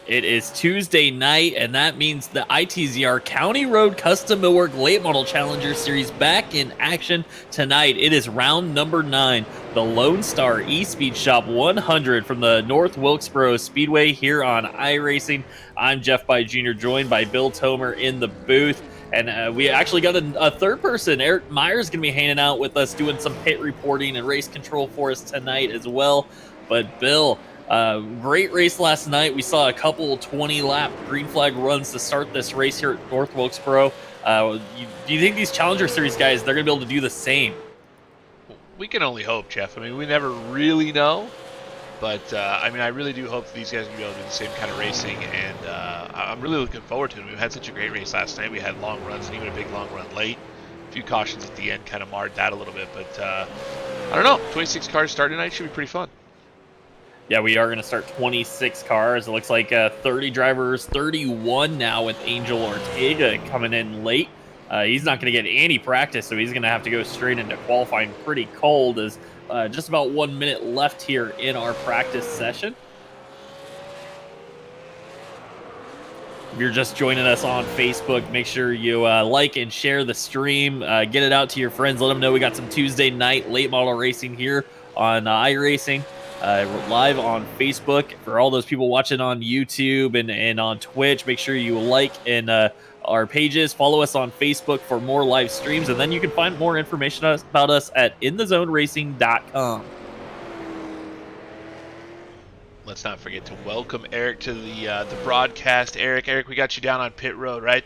It is Tuesday night, and that means the ITZR County Road Custom Millwork Late Model Challenger Series back in action tonight. It is round number 9, the Lone Star Espeed Shop 100 from the North Wilkesboro Speedway here on iRacing. I'm Jeff By Jr., joined by Bill Tomer in the booth. And we actually got a third person. Eric Myers going to be hanging out with us, doing some pit reporting and race control for us tonight as well. But Bill, great race last night. We saw a couple 20-lap green flag runs to start this race here at North Wilkesboro. Do you think these Challenger Series guys, they're going to be able to do the same? We can only hope, Jeff. I mean, we never really know. But, I mean, I really do hope that these guys will be able to do the same kind of racing, and I'm really looking forward to it. We had such a great race last night. We had long runs and even a big long run late. A few cautions at the end kind of marred that a little bit, but I don't know. 26 cars starting tonight should be pretty fun. Yeah, we are going to start 26 cars. It looks like 30 drivers, 31 now with Angel Ortega coming in late. He's not going to get any practice, so he's going to have to go straight into qualifying pretty cold as just about 1 minute left here in our practice session. If you're just joining us on Facebook, make sure you like and share the stream. Get it out to your friends. Let them know we got some Tuesday night late model racing here on iRacing. Live on Facebook. For all those people watching on YouTube and on Twitch, make sure you like and our pages. Follow us on Facebook for more live streams, and then you can find more information about us at inthezoneracing.com. Let's not forget to welcome Eric to the broadcast. Eric, we got you down on pit road, right?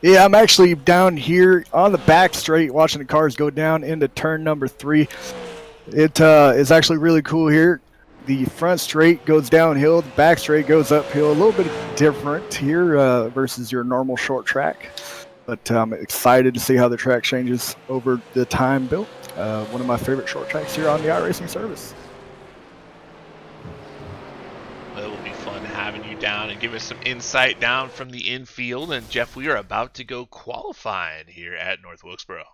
Yeah, I'm actually down here on the back straight watching the cars go down into turn number 3. It is actually really cool here. The front straight goes downhill, the back straight goes uphill. A little bit different here versus your normal short track. But I'm excited to see how the track changes over the time built. One of my favorite short tracks here on the iRacing service. Well, it will be fun having you down and give us some insight down from the infield. And Jeff, we are about to go qualifying here at North Wilkesboro.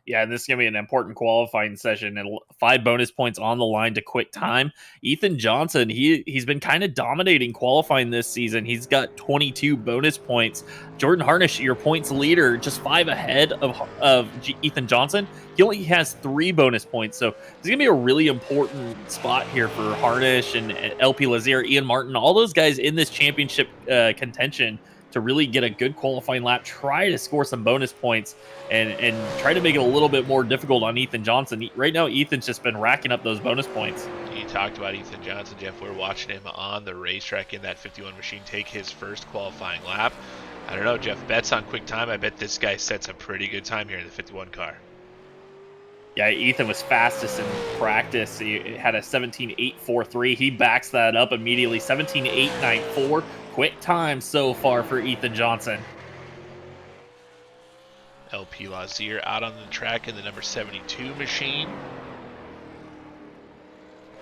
Yeah, and this is going to be an important qualifying session, and 5 bonus points on the line to quick time. Ethan Johnson, he's been kind of dominating qualifying this season. He's got 22 bonus points. Jordan Harnish, your points leader, just 5 ahead of Ethan Johnson. He only has 3 bonus points, so this is going to be a really important spot here for Harnish and LP Lazier, Ian Martin, all those guys in this championship contention to really get a good qualifying lap, try to score some bonus points, and try to make it a little bit more difficult on Ethan Johnson. Right now, Ethan's just been racking up those bonus points. You talked about Ethan Johnson, Jeff. We're watching him on the racetrack in that 51 machine take his first qualifying lap. I don't know, Jeff, bets on quick time. I bet this guy sets a pretty good time here in the 51 car. Yeah, Ethan was fastest in practice. He had a 17.843. He backs that up immediately. 17.894. Quick time so far for Ethan Johnson. LP Lazier out on the track in the number 72 machine.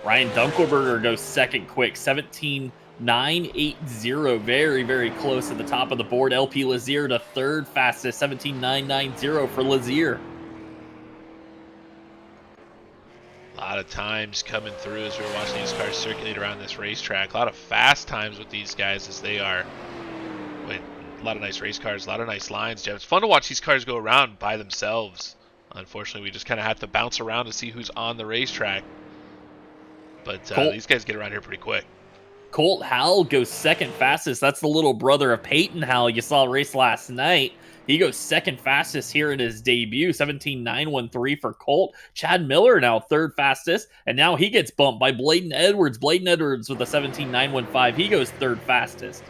Ryan Dunkelberger goes second quick. 17.980. Very, very close at the top of the board. LP Lazier to third fastest. 17.990 for Lazier. A lot of times coming through as we're watching these cars circulate around this racetrack. A lot of fast times with these guys as they are. A lot of nice race cars, a lot of nice lines, Jeff. It's fun to watch these cars go around by themselves. Unfortunately, we just kind of have to bounce around to see who's on the racetrack. But these guys get around here pretty quick. Colt Howell goes second fastest. That's the little brother of Peyton Howell you saw race last night. He goes second fastest here in his debut, 17.913 for Colt. Chad Miller now third fastest, and now he gets bumped by Bladen Edwards. Bladen Edwards with a 17.915. He goes third fastest.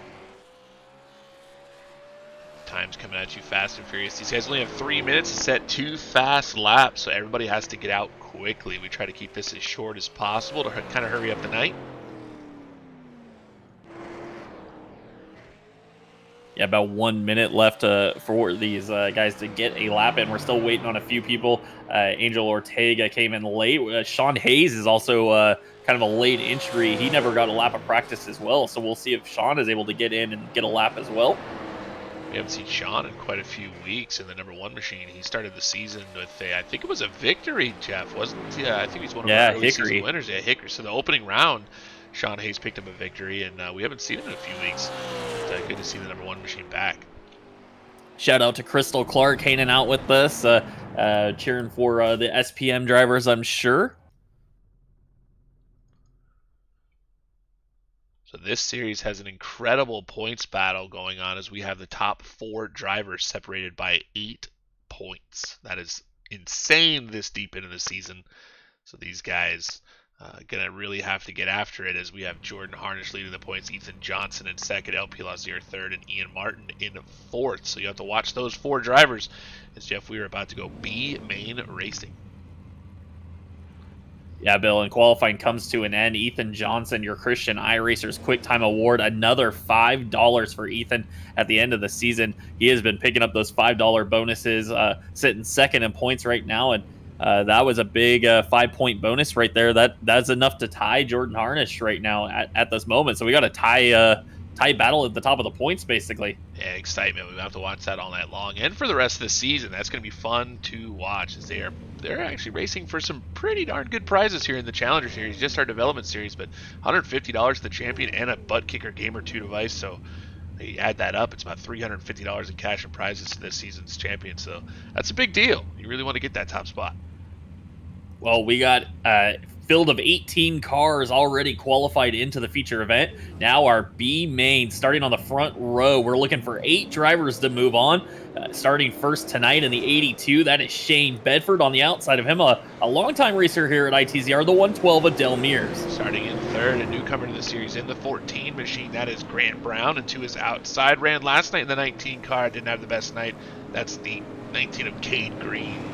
Time's coming at you fast and furious. These guys only have 3 minutes to set 2 fast laps, so everybody has to get out quickly. We try to keep this as short as possible to kind of hurry up the night. Yeah, about 1 minute left for these guys to get a lap in. We're still waiting on a few people. Angel Ortega came in late. Sean Hayes is also kind of a late entry. He never got a lap of practice as well, so we'll see if Sean is able to get in and get a lap as well. We haven't seen Sean in quite a few weeks in the number 1 machine. He started the season with I think it was a victory, Jeff, wasn't it? Yeah, I think he's one of our early season winners. Yeah, Hickory. So the opening round, Sean Hayes picked up a victory, and we haven't seen him in a few weeks. But, good to see the number 1 machine back. Shout out to Crystal Clark hanging out with us, cheering for the SPM drivers, I'm sure. So this series has an incredible points battle going on as we have the top 4 drivers separated by 8 points. That is insane this deep into the season. So these guys gonna really have to get after it as we have Jordan Harnish leading the points, Ethan Johnson in second, LP Lazier third, and Ian Martin in fourth. So you have to watch those 4 drivers as Jeff, we are about to go B main racing. Yeah, Bill, and qualifying comes to an end. Ethan Johnson, your Christian iRacers Quick Time Award, another $5 for Ethan at the end of the season. He has been picking up those $5 bonuses, sitting second in points right now, and that was a big 5-point bonus right there. That's enough to tie Jordan Harnish right now at this moment. So we got a tie battle at the top of the points, basically. Yeah, excitement. We have to watch that all night long, and for the rest of the season, that's going to be fun to watch as they're actually racing for some pretty darn good prizes here in the Challenger Series, just our development series, but $150 to the champion and a Butt Kicker Gamer 2 device. So you add that up, it's about $350 in cash and prizes to this season's champion. So that's a big deal. You really want to get that top spot. Well, we got a field of 18 cars already qualified into the feature event. Now our B main, starting on the front row. We're looking for 8 drivers to move on. Starting first tonight in the 82, that is Shane Bedford. On the outside of him, a longtime racer here at ITZR, the 112 of Del Mears. Starting in third, a newcomer to the series in the 14 machine, that is Grant Brown. And to his outside, ran last night in the 19 car, didn't have the best night. That's the 19 of Cade Green.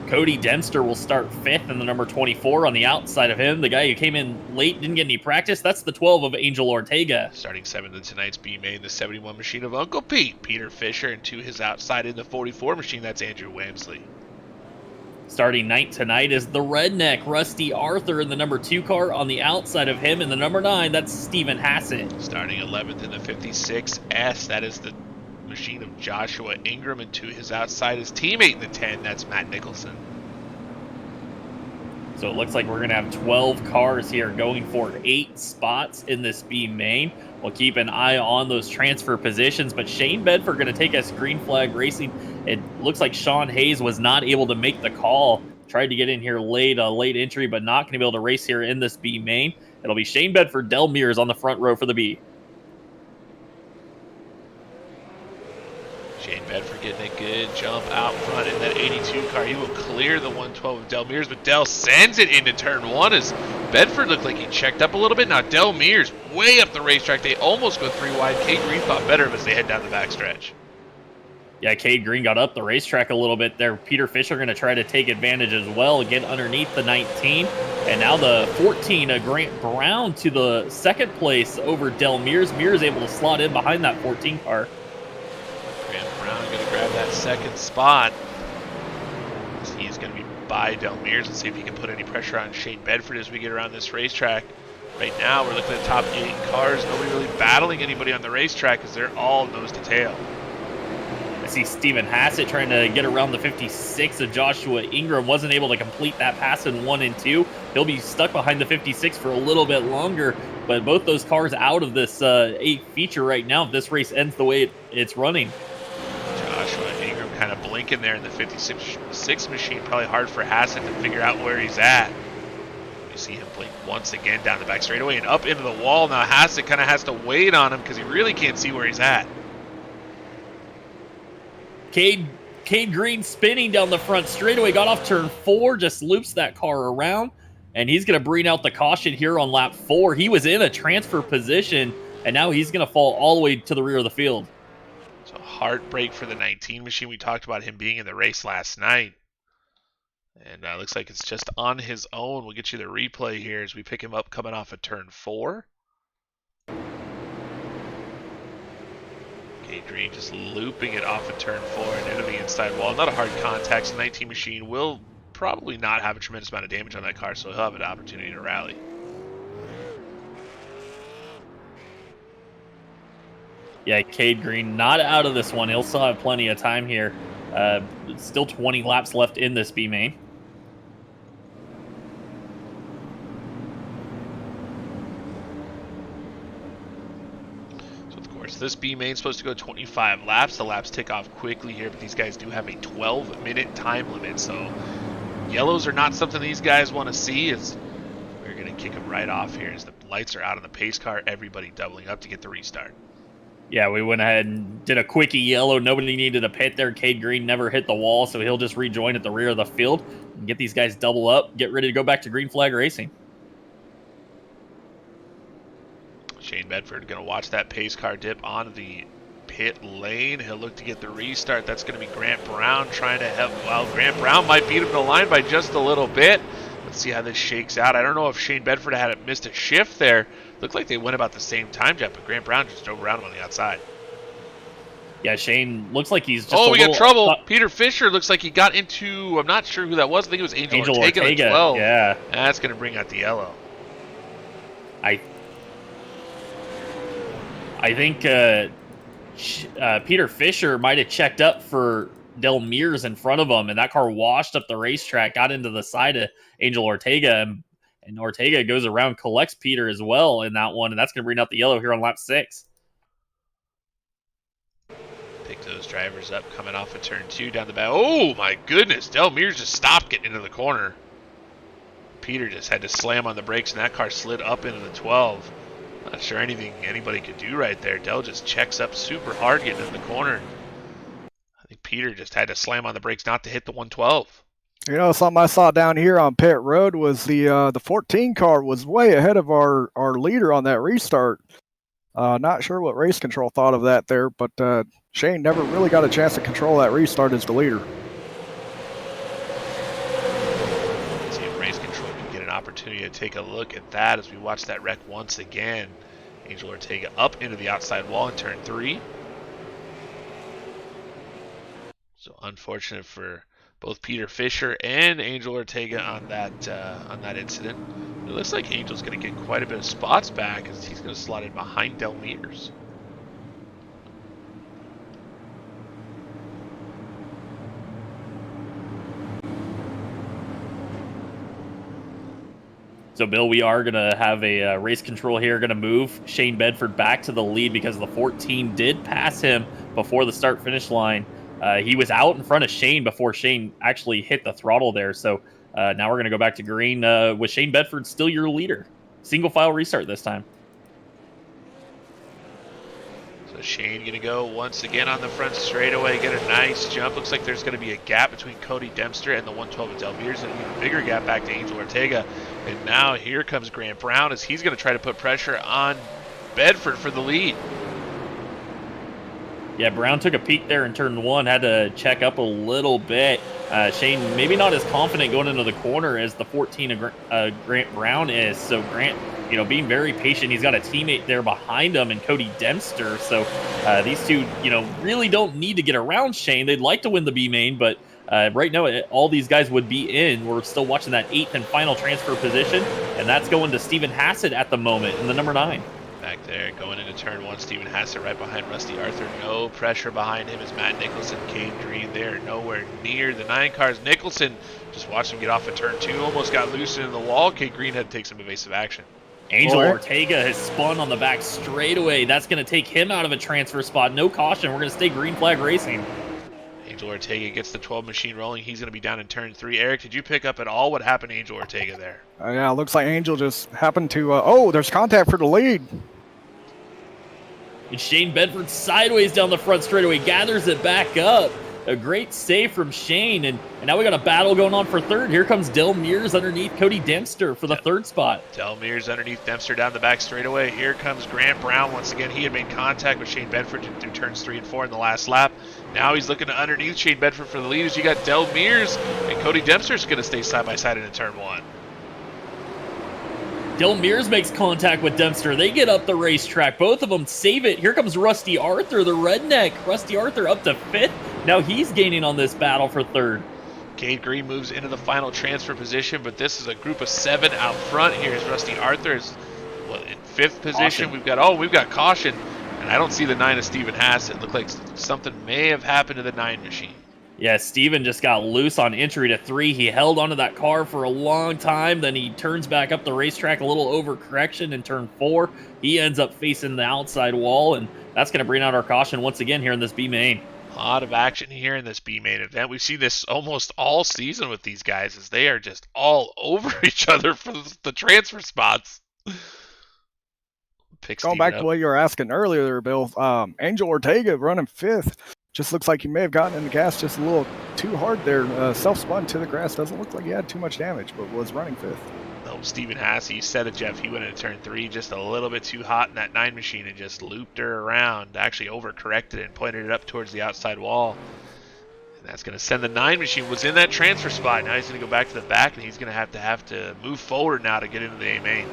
Cody Dempster will start 5th in the number 24. On the outside of him, the guy who came in late, didn't get any practice, that's the 12 of Angel Ortega. Starting 7th in tonight's B main, the 71 machine of Uncle Pete, Peter Fisher, and to his outside in the 44 machine, that's Andrew Wamsley. Starting 9th tonight is the redneck Rusty Arthur in the number 2 car. On the outside of him in the number 9, that's Stephen Hassett. Starting 11th in the 56S, that is the machine of Joshua Ingram, and to his outside his teammate in the 10, that's Matt Nicholson. So it looks like we're going to have 12 cars here going for 8 spots in this B main. We'll keep an eye on those transfer positions, but Shane Bedford going to take us green flag racing. It looks like Sean Hayes was not able to make the call. Tried to get in here late, a late entry, but not going to be able to race here in this B main. It'll be Shane Bedford, Del Mears on the front row for the B. Shane Bedford getting a good jump out front in that 82 car. He will clear the 112 of Del Mears, but Del sends it into turn 1 as Bedford looked like he checked up a little bit. Now Del Mears way up the racetrack. They almost go 3 wide. Cade Green thought better of as they head down the backstretch. Yeah, Cade Green got up the racetrack a little bit there. Peter Fisher going to try to take advantage as well, get underneath the 19. And now the 14, Grant Brown to the second place over Del Mears. Mears able to slot in behind that 14 car. Grant Brown going to grab that second spot. He's going to be by Del Mears and see if he can put any pressure on Shane Bedford as we get around this racetrack. Right now, we're looking at the top 8 cars. Nobody really battling anybody on the racetrack because they're all nose to tail. I see Stephen Hassett trying to get around the 56 of Joshua Ingram. Wasn't able to complete that pass in 1 and 2. He'll be stuck behind the 56 for a little bit longer. But both those cars out of this 8 feature right now if this race ends the way it's running. Joshua Ingram kind of blinking there in the 56 machine. Probably hard for Hassett to figure out where he's at. You see him blink once again down the back straightaway and up into the wall. Now Hassett kind of has to wait on him because he really can't see where he's at. Cade Green spinning down the front straightaway, got off turn 4, just loops that car around, and he's going to bring out the caution here on lap 4. He was in a transfer position, and now he's going to fall all the way to the rear of the field. So heartbreak for the 19 machine. We talked about him being in the race last night. And looks like it's just on his own. We'll get you the replay here as we pick him up coming off of turn 4. Cade Green just looping it off of turn 4 and into the inside wall. Not a hard contact. So the 19 machine will probably not have a tremendous amount of damage on that car, so he'll have an opportunity to rally. Yeah, Cade Green not out of this one. He'll still have plenty of time here. Still 20 laps left in this B main. So this B main's supposed to go 25 laps. The laps tick off quickly here, but these guys do have a 12-minute time limit. So yellows are not something these guys want to see. We're going to kick them right off here as the lights are out on the pace car. Everybody doubling up to get the restart. Yeah, we went ahead and did a quickie yellow. Nobody needed a pit there. Cade Green never hit the wall, so he'll just rejoin at the rear of the field and get these guys double up, get ready to go back to green flag racing. Shane Bedford going to watch that pace car dip onto the pit lane. He'll look to get the restart. That's going to be Grant Brown trying to help. Well, Grant Brown might beat him to the line by just a little bit. Let's see how this shakes out. I don't know if Shane Bedford had missed a shift there. Looked like they went about the same time, Jeff, but Grant Brown just drove around him on the outside. Yeah, Shane looks like he's just we got trouble. Peter Fisher looks like he got into, I'm not sure who that was. I think it was Angel Ortega at 12. Yeah. That's going to bring out the yellow. I think Peter Fisher might have checked up for Del Mears in front of him, and that car washed up the racetrack, got into the side of Angel Ortega, and Ortega goes around, collects Peter as well in that one, and that's going to bring out the yellow here on lap 6. Pick those drivers up coming off of turn 2 down the back. Oh, my goodness. Del Mears just stopped getting into the corner. Peter just had to slam on the brakes, and that car slid up into the 12. Not sure anything anybody could do right there. Del just checks up super hard getting in the corner. I think Peter just had to slam on the brakes not to hit the 112. You know, something I saw down here on pit road was the 14 car was way ahead of our leader on that restart. Not sure what race control thought of that there, but Shane never really got a chance to control that restart as the leader. Let's see if race control can get an opportunity to take a look at that as we watch that wreck once again. Angel Ortega up into the outside wall in turn 3. So unfortunate for both Peter Fisher and Angel Ortega on that incident. It looks like Angel's going to get quite a bit of spots back as he's going to slot in behind Del Mears. So, Bill, we are going to have a race control here, going to move Shane Bedford back to the lead because the 14 did pass him before the start-finish line. He was out in front of Shane before Shane actually hit the throttle there. So now we're going to go back to green with Shane Bedford still your leader. Single file restart this time. So Shane going to go once again on the front straightaway, get a nice jump. Looks like there's going to be a gap between Cody Dempster and the 112 of Del Mears, and an even bigger gap back to Angel Ortega. And now here comes Grant Brown as he's going to try to put pressure on Bedford for the lead. Yeah, Brown took a peek there in turn 1, had to check up a little bit. Shane maybe not as confident going into the corner as the 14 Grant Brown is. So Grant, being very patient. He's got a teammate there behind him and Cody Dempster. So these two, really don't need to get around Shane. They'd like to win the B main, but right now all these guys would be in. We're still watching that 8th and final transfer position, and that's going to Stephen Hassett at the moment in the number 9. Back there, going into turn 1, Stephen Hassett right behind Rusty Arthur. No pressure behind him as Matt Nicholson, Cade Green there, nowhere near the 9 cars. Nicholson, just watched him get off of turn 2, almost got loose into the wall. Cade Green had to take some evasive action. Angel Ortega has spun on the back straightaway. That's going to take him out of a transfer spot. No caution. We're going to stay green flag racing. Angel Ortega gets the 12 machine rolling. He's going to be down in turn 3. Eric, did you pick up at all what happened to Angel Ortega there? Yeah, looks like Angel just happened to... there's contact for the lead. And Shane Bedford sideways down the front straightaway, gathers it back up. A great save from Shane, and now we got a battle going on for 3rd. Here comes Del Mears underneath Cody Dempster for the 3rd spot. Del Mears underneath Dempster down the back straightaway. Here comes Grant Brown once again. He had made contact with Shane Bedford through turns 3 and 4 in the last lap. Now he's looking to underneath Shane Bedford for the lead as you got Del Mears, and Cody Dempster's going to stay side by side into turn 1. Del Mears makes contact with Dempster. They get up the racetrack. Both of them save it. Here comes Rusty Arthur, the redneck. Rusty Arthur up to 5th. Now he's gaining on this battle for 3rd. Cade Green moves into the final transfer position, but this is a group of 7 out front. Here's Rusty Arthur in 5th position. Caution. We've got caution, and I don't see the 9 of Stephen Hassett. Looked like something may have happened to the 9 machine. Yeah, Steven just got loose on entry to 3. He held onto that car for a long time. Then he turns back up the racetrack, a little overcorrection in turn 4. He ends up facing the outside wall, and That's going to bring out our caution once again here in this B main. A lot of action here in this B main event. We've seen this almost all season with these guys as they are just all over each other for the transfer spots. Going back to what you were asking earlier there, Bill, Angel Ortega running 5th. Just looks like he may have gotten in the gas just a little too hard there. Self-spun to the grass. Doesn't look like he had too much damage, but was running 5th. No, Stephen Hasse, you said it, Jeff. He went into turn 3 just a little bit too hot in that 9 machine and just looped her around. Actually overcorrected it and pointed it up towards the outside wall. And that's going to send the 9 machine. Was in that transfer spot. Now he's going to go back to the back, and he's going to have to move forward now to get into the A main.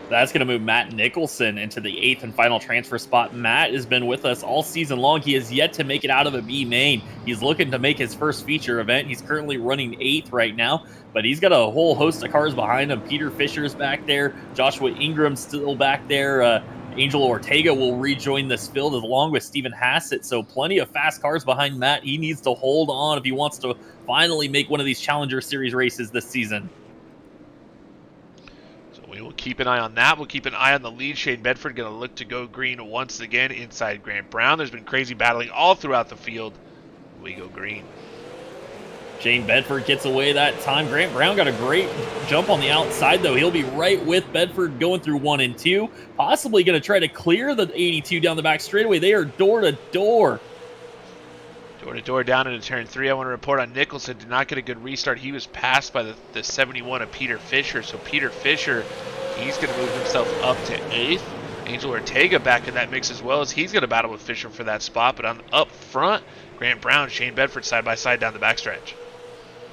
That's going to move Matt Nicholson into the 8th and final transfer spot. Matt has been with us all season long. He has yet to make it out of a B main. He's looking to make his first feature event. He's currently running 8th right now, but he's got a whole host of cars behind him. Peter Fisher's back there. Joshua Ingram's still back there. Angel Ortega will rejoin this field along with Stephen Hassett. So plenty of fast cars behind Matt. He needs to hold on if he wants to finally make one of these Challenger Series races this season. We will keep an eye on that. We'll keep an eye on the lead. Shane Bedford going to look to go green once again inside Grant Brown. There's been crazy battling all throughout the field. We go green. Shane Bedford gets away that time. Grant Brown got a great jump on the outside, though. He'll be right with Bedford going through 1 and 2. Possibly going to try to clear the 82 down the back straightaway. They are door to door. Door to door down into turn 3. I want to report on Nicholson. Did not get a good restart. He was passed by the 71 of Peter Fisher. So Peter Fisher, he's going to move himself up to 8th. Angel Ortega back in that mix as well, as he's going to battle with Fisher for that spot. But on up front, Grant Brown, Shane Bedford side by side down the backstretch.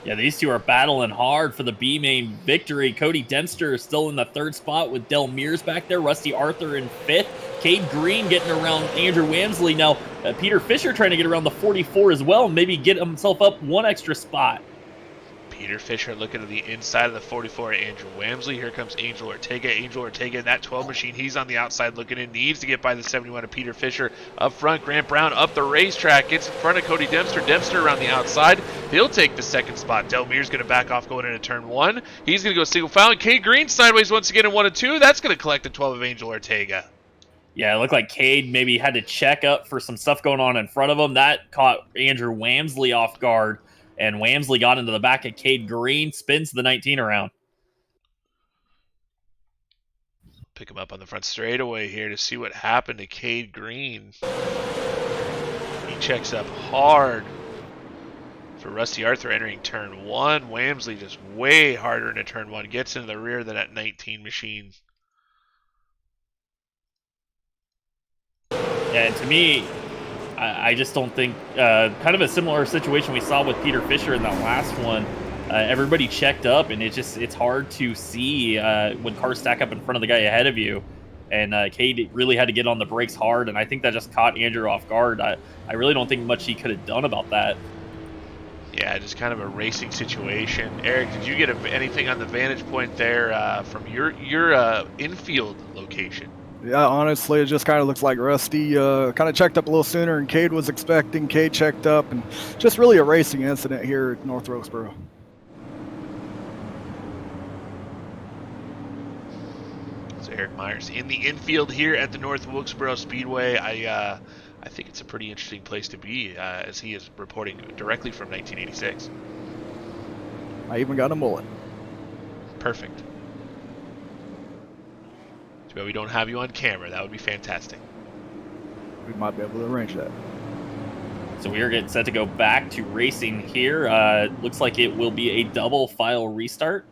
Yeah, these two are battling hard for the B main victory. Cody Dempster is still in the 3rd spot with Del Mears back there. Rusty Arthur in 5th. Cade Green getting around Andrew Wamsley. Now, Peter Fisher trying to get around the 44 as well and maybe get himself up 1 extra spot. Peter Fisher looking to the inside of the 44 at Andrew Wamsley. Here comes Angel Ortega. Angel Ortega in that 12 machine. He's on the outside looking in. Needs to get by the 71 of Peter Fisher. Up front, Grant Brown up the racetrack. Gets in front of Cody Dempster. Dempster around the outside. He'll take the 2nd spot. Delmire's going to back off going into turn 1. He's going to go single file. And Cade Green sideways once again in 1 and 2. That's going to collect the 12 of Angel Ortega. Yeah, it looked like Cade maybe had to check up for some stuff going on in front of him. That caught Andrew Wamsley off guard. And Wamsley got into the back of Cade Green, spins the 19 around. Pick him up on the front straightaway here to see what happened to Cade Green. He checks up hard for Rusty Arthur entering turn 1. Wamsley just way harder into turn 1. Gets into the rear of that 19 machine. Yeah, and to me, I just don't think, kind of a similar situation we saw with Peter Fisher in that last one. Everybody checked up, and it's hard to see when cars stack up in front of the guy ahead of you. And Cade really had to get on the brakes hard, and I think that just caught Andrew off guard. I really don't think much he could have done about that. Yeah, just kind of a racing situation. Eric, did you get anything on the vantage point there from your infield location? Yeah, honestly, it just kind of looks like Rusty kind of checked up a little sooner than Cade was expecting. Cade checked up, and just really a racing incident here at North Wilkesboro. So Eric Myers in the infield here at the North Wilkesboro Speedway. I think it's a pretty interesting place to be, as he is reporting directly from 1986. I even got a mullet. Perfect. But we don't have you on camera. That would be fantastic. We might be able to arrange that. So we are getting set to go back to racing here. Looks like it will be a double file restart.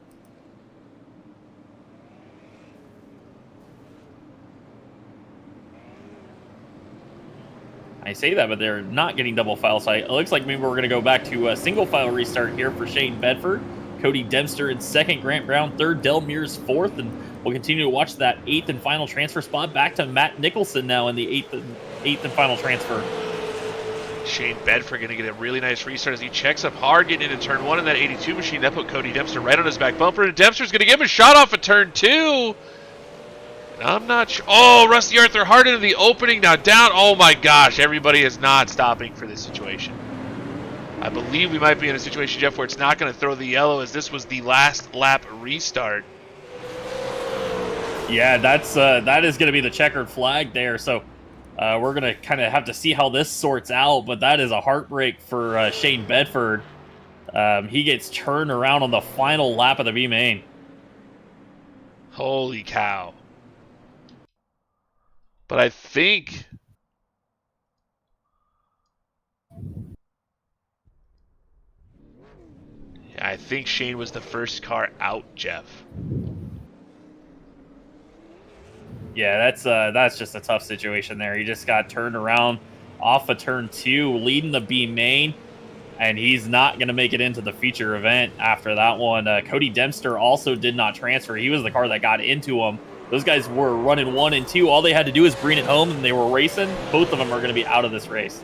I say that, but they're not getting double file. So it looks like maybe we're going to go back to a single file restart here for Shane Bedford. Cody Dempster in 2nd, Grant Brown 3rd, Del Mears 4th, and we'll continue to watch that 8th and final transfer spot. Back to Matt Nicholson now in the 8th and final transfer. Shane Bedford going to get a really nice restart as he checks up hard, getting into turn 1 in that 82 machine. That put Cody Dempster right on his back bumper, and Dempster's going to give him a shot off of turn 2. I'm not sure. Oh, Rusty Arthur hard into the opening, now down. Oh my gosh, everybody is not stopping for this situation. I believe we might be in a situation, Jeff, where it's not going to throw the yellow, as this was the last lap restart. Yeah, that is going to be the checkered flag there. So We're going to kind of have to see how this sorts out, but that is a heartbreak for Shane Bedford. He gets turned around on the final lap of the B main. Holy cow. But I think Shane was the first car out, Jeff. Yeah, that's just a tough situation there. He just got turned around off of turn 2, leading the B main, and he's not going to make it into the feature event after that one. Cody Dempster also did not transfer. He was the car that got into him. Those guys were running 1 and 2. All they had to do is bring it home, and they were racing. Both of them are going to be out of this race.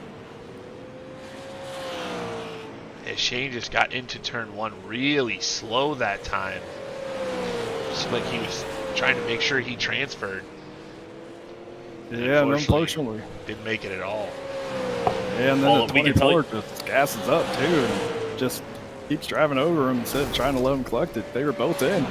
Yeah, Shane just got into turn 1 really slow that time. Just like he was trying to make sure he transferred. Yeah, and unfortunately didn't make it at all. Yeah, and then the 24 just gasses up too and just keeps driving over him instead of trying to let him collect it. They were both in.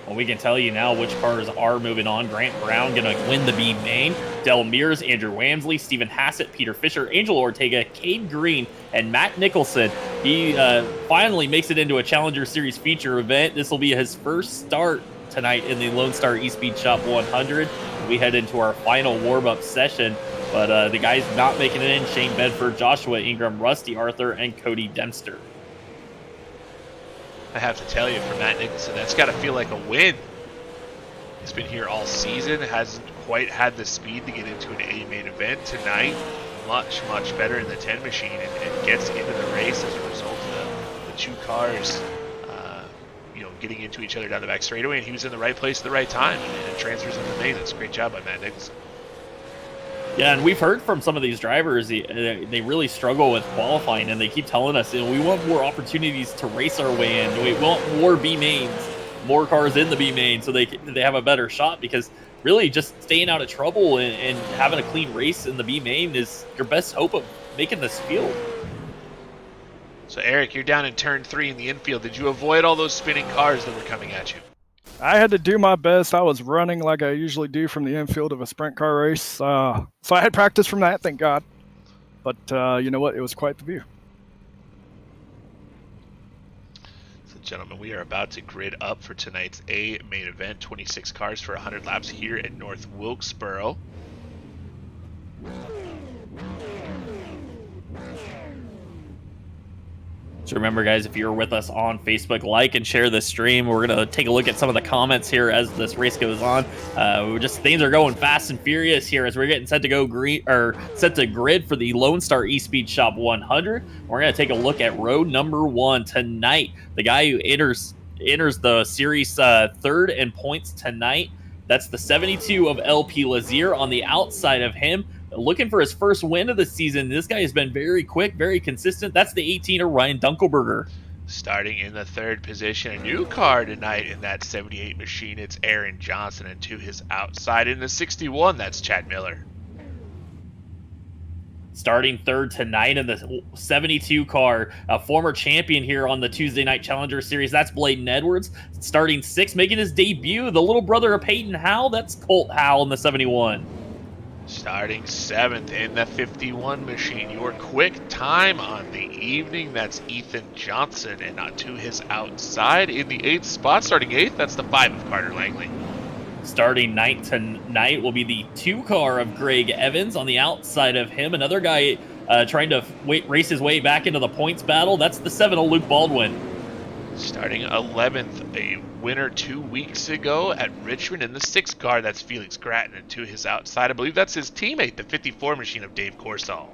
Well, we can tell you now which cars are moving on. Grant Brown going to win the B main. Del Mears, Andrew Wamsley, Stephen Hassett, Peter Fisher, Angel Ortega, Cade Green, and Matt Nicholson. He finally makes it into a Challenger Series feature event. This will be his first start tonight in the Lone Star Espeed Shop 100. We head into our final warm-up session, but the guys not making it in: Shane Bedford, Joshua Ingram, Rusty Arthur, and Cody Dempster. I have to tell you, for Matt Nicholson, that's got to feel like a win. He's been here all season, hasn't quite had the speed to get into an A main event. Tonight, much better in the 10 machine, and gets into the race as a result of the two cars getting into each other down the back straightaway, and he was in the right place at the right time, and transfers into the main. That's a great job by Matt Nicholson. Yeah, and we've heard from some of these drivers, they really struggle with qualifying, and they keep telling us, we want more opportunities to race our way in. We want more B mains, more cars in the B main, so they have a better shot, because really just staying out of trouble and having a clean race in the B main is your best hope of making this field. So, Eric, you're down in turn 3 in the infield. Did you avoid all those spinning cars that were coming at you? I had to do my best. I was running like I usually do from the infield of a sprint car race. So I had practice from that, thank God. But you know what? It was quite the view. So, gentlemen, we are about to grid up for tonight's A main event. 26 cars for 100 laps here at North Wilkesboro. So remember, guys, if you're with us on Facebook, like and share this stream. We're going to take a look at some of the comments here as this race goes on. Things are going fast and furious here as we're getting set to go set to grid for the Lone Star Espeed Shop 100. We're going to take a look at road number 1 tonight. The guy who enters the series third in points tonight. That's the 72 of LP Lazier. On the outside of him, looking for his first win of the season. This guy has been very quick, very consistent. That's the 18er, Ryan Dunkelberger. Starting in the 3rd position, a new car tonight in that 78 machine. It's Aaron Johnson, and to his outside in the 61, that's Chad Miller. Starting 3rd tonight in the 72 car, a former champion here on the Tuesday Night Challenger Series. That's Bladen Edwards. Starting 6th, making his debut, the little brother of Peyton Howell. That's Colt Howell in the 71. Starting 7th in the 51 machine, your quick time on the evening, that's Ethan Johnson, and not to his outside in the 8th spot. Starting 8th, that's the 5 of Carter Langley. Starting 9th tonight will be the 2 car of Greg Evans. On the outside of him, another guy trying to race his way back into the points battle. That's the 7 of Luke Baldwin. Starting 11th, a winner 2 weeks ago at Richmond in the 6th car, that's Felix Gratton, and to his outside, I believe that's his teammate, the 54 machine of Dave Corsall.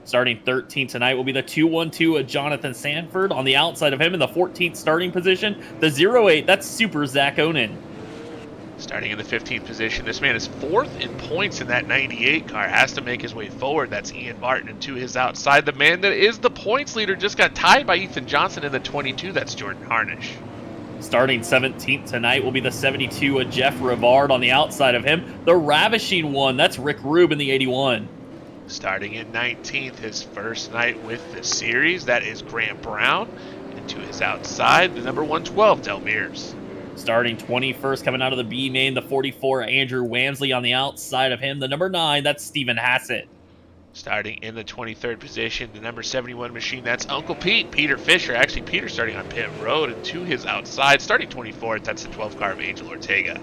Starting 13th tonight will be the 212 of Jonathan Sanford. On the outside of him in the 14th starting position, the 08, that's Super Zach Onan. Starting in the 15th position, this man is 4th in points in that 98 car, has to make his way forward. That's Ian Martin, and to his outside, the man that is the points leader just got tied by Ethan Johnson in the 22. That's Jordan Harnish. Starting 17th tonight will be the 72 of Jeff Rivard. On the outside of him, the ravishing one, that's Rick Rube in the 81. Starting in 19th, his first night with the series, that is Grant Brown, and to his outside, the number 112, Del Mears. Starting 21st, coming out of the B main, the 44, Andrew Wamsley on the outside of him. The number 9, that's Stephen Hassett. Starting in the 23rd position, the number 71 machine, that's Uncle Pete, Peter Fisher. Actually, Peter starting on pit road, and to his outside, starting 24th, that's the 12 car of Angel Ortega.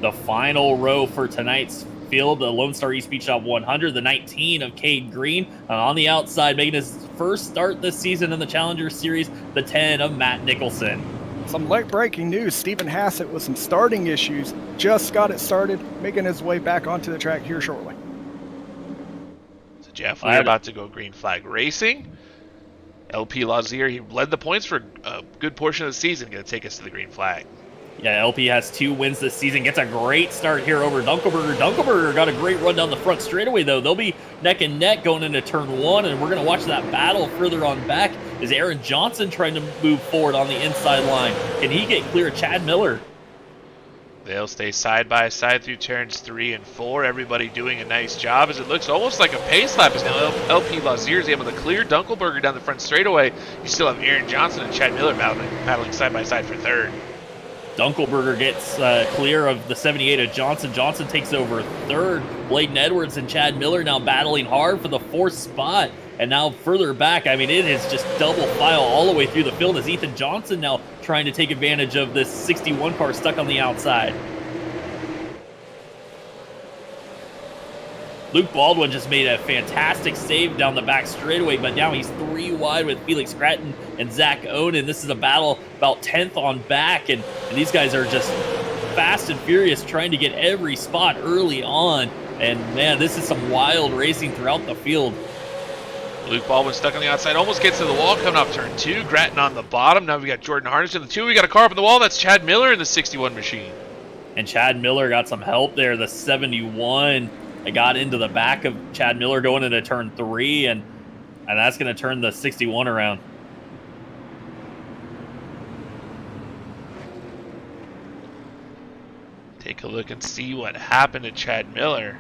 The final row for tonight's field, the Lone Star East Beach Shop 100, the 19 of Cade Green. On the outside, making his first start this season in the Challenger Series, the 10 of Matt Nicholson. Some late breaking news. Stephen Hassett with some starting issues just got it started, making his way back onto the track here shortly. Jeff, we're about to go green flag racing. LP Lazier, he led the points for a good portion of the season, going to take us to the green flag. Yeah, LP has 2 wins this season, gets a great start here over Dunkelberger. Dunkelberger got a great run down the front straightaway, though. They'll be neck and neck going into turn 1, and we're going to watch that battle further on back. Is Aaron Johnson trying to move forward on the inside line? Can he get clear of Chad Miller? They'll stay side by side through turns 3 and 4. Everybody doing a nice job as it looks almost like a pace lap as now LP Lazier is able to clear Dunkelberger down the front straightaway. You still have Aaron Johnson and Chad Miller battling side by side for third. Dunkelberger gets clear of the 78 of Johnson. Johnson takes over third. Bladen Edwards and Chad Miller now battling hard for the 4th spot. And now further back, I mean, it is just double file all the way through the field as Ethan Johnson now trying to take advantage of this 61 car stuck on the outside. Luke Baldwin just made a fantastic save down the back straightaway, but now he's 3 wide with Felix Gratton and Zach Oden. This is a battle about 10th on back, and these guys are just fast and furious trying to get every spot early on. And man, this is some wild racing throughout the field. Luke Baldwin stuck on the outside, almost gets to the wall, coming off turn 2. Gratton on the bottom. Now we got Jordan Harnish in the 2. We got a car up on the wall. That's Chad Miller in the 61 machine. And Chad Miller got some help there. The 71 got into the back of Chad Miller going into turn 3, and that's going to turn the 61 around. Take a look and see what happened to Chad Miller.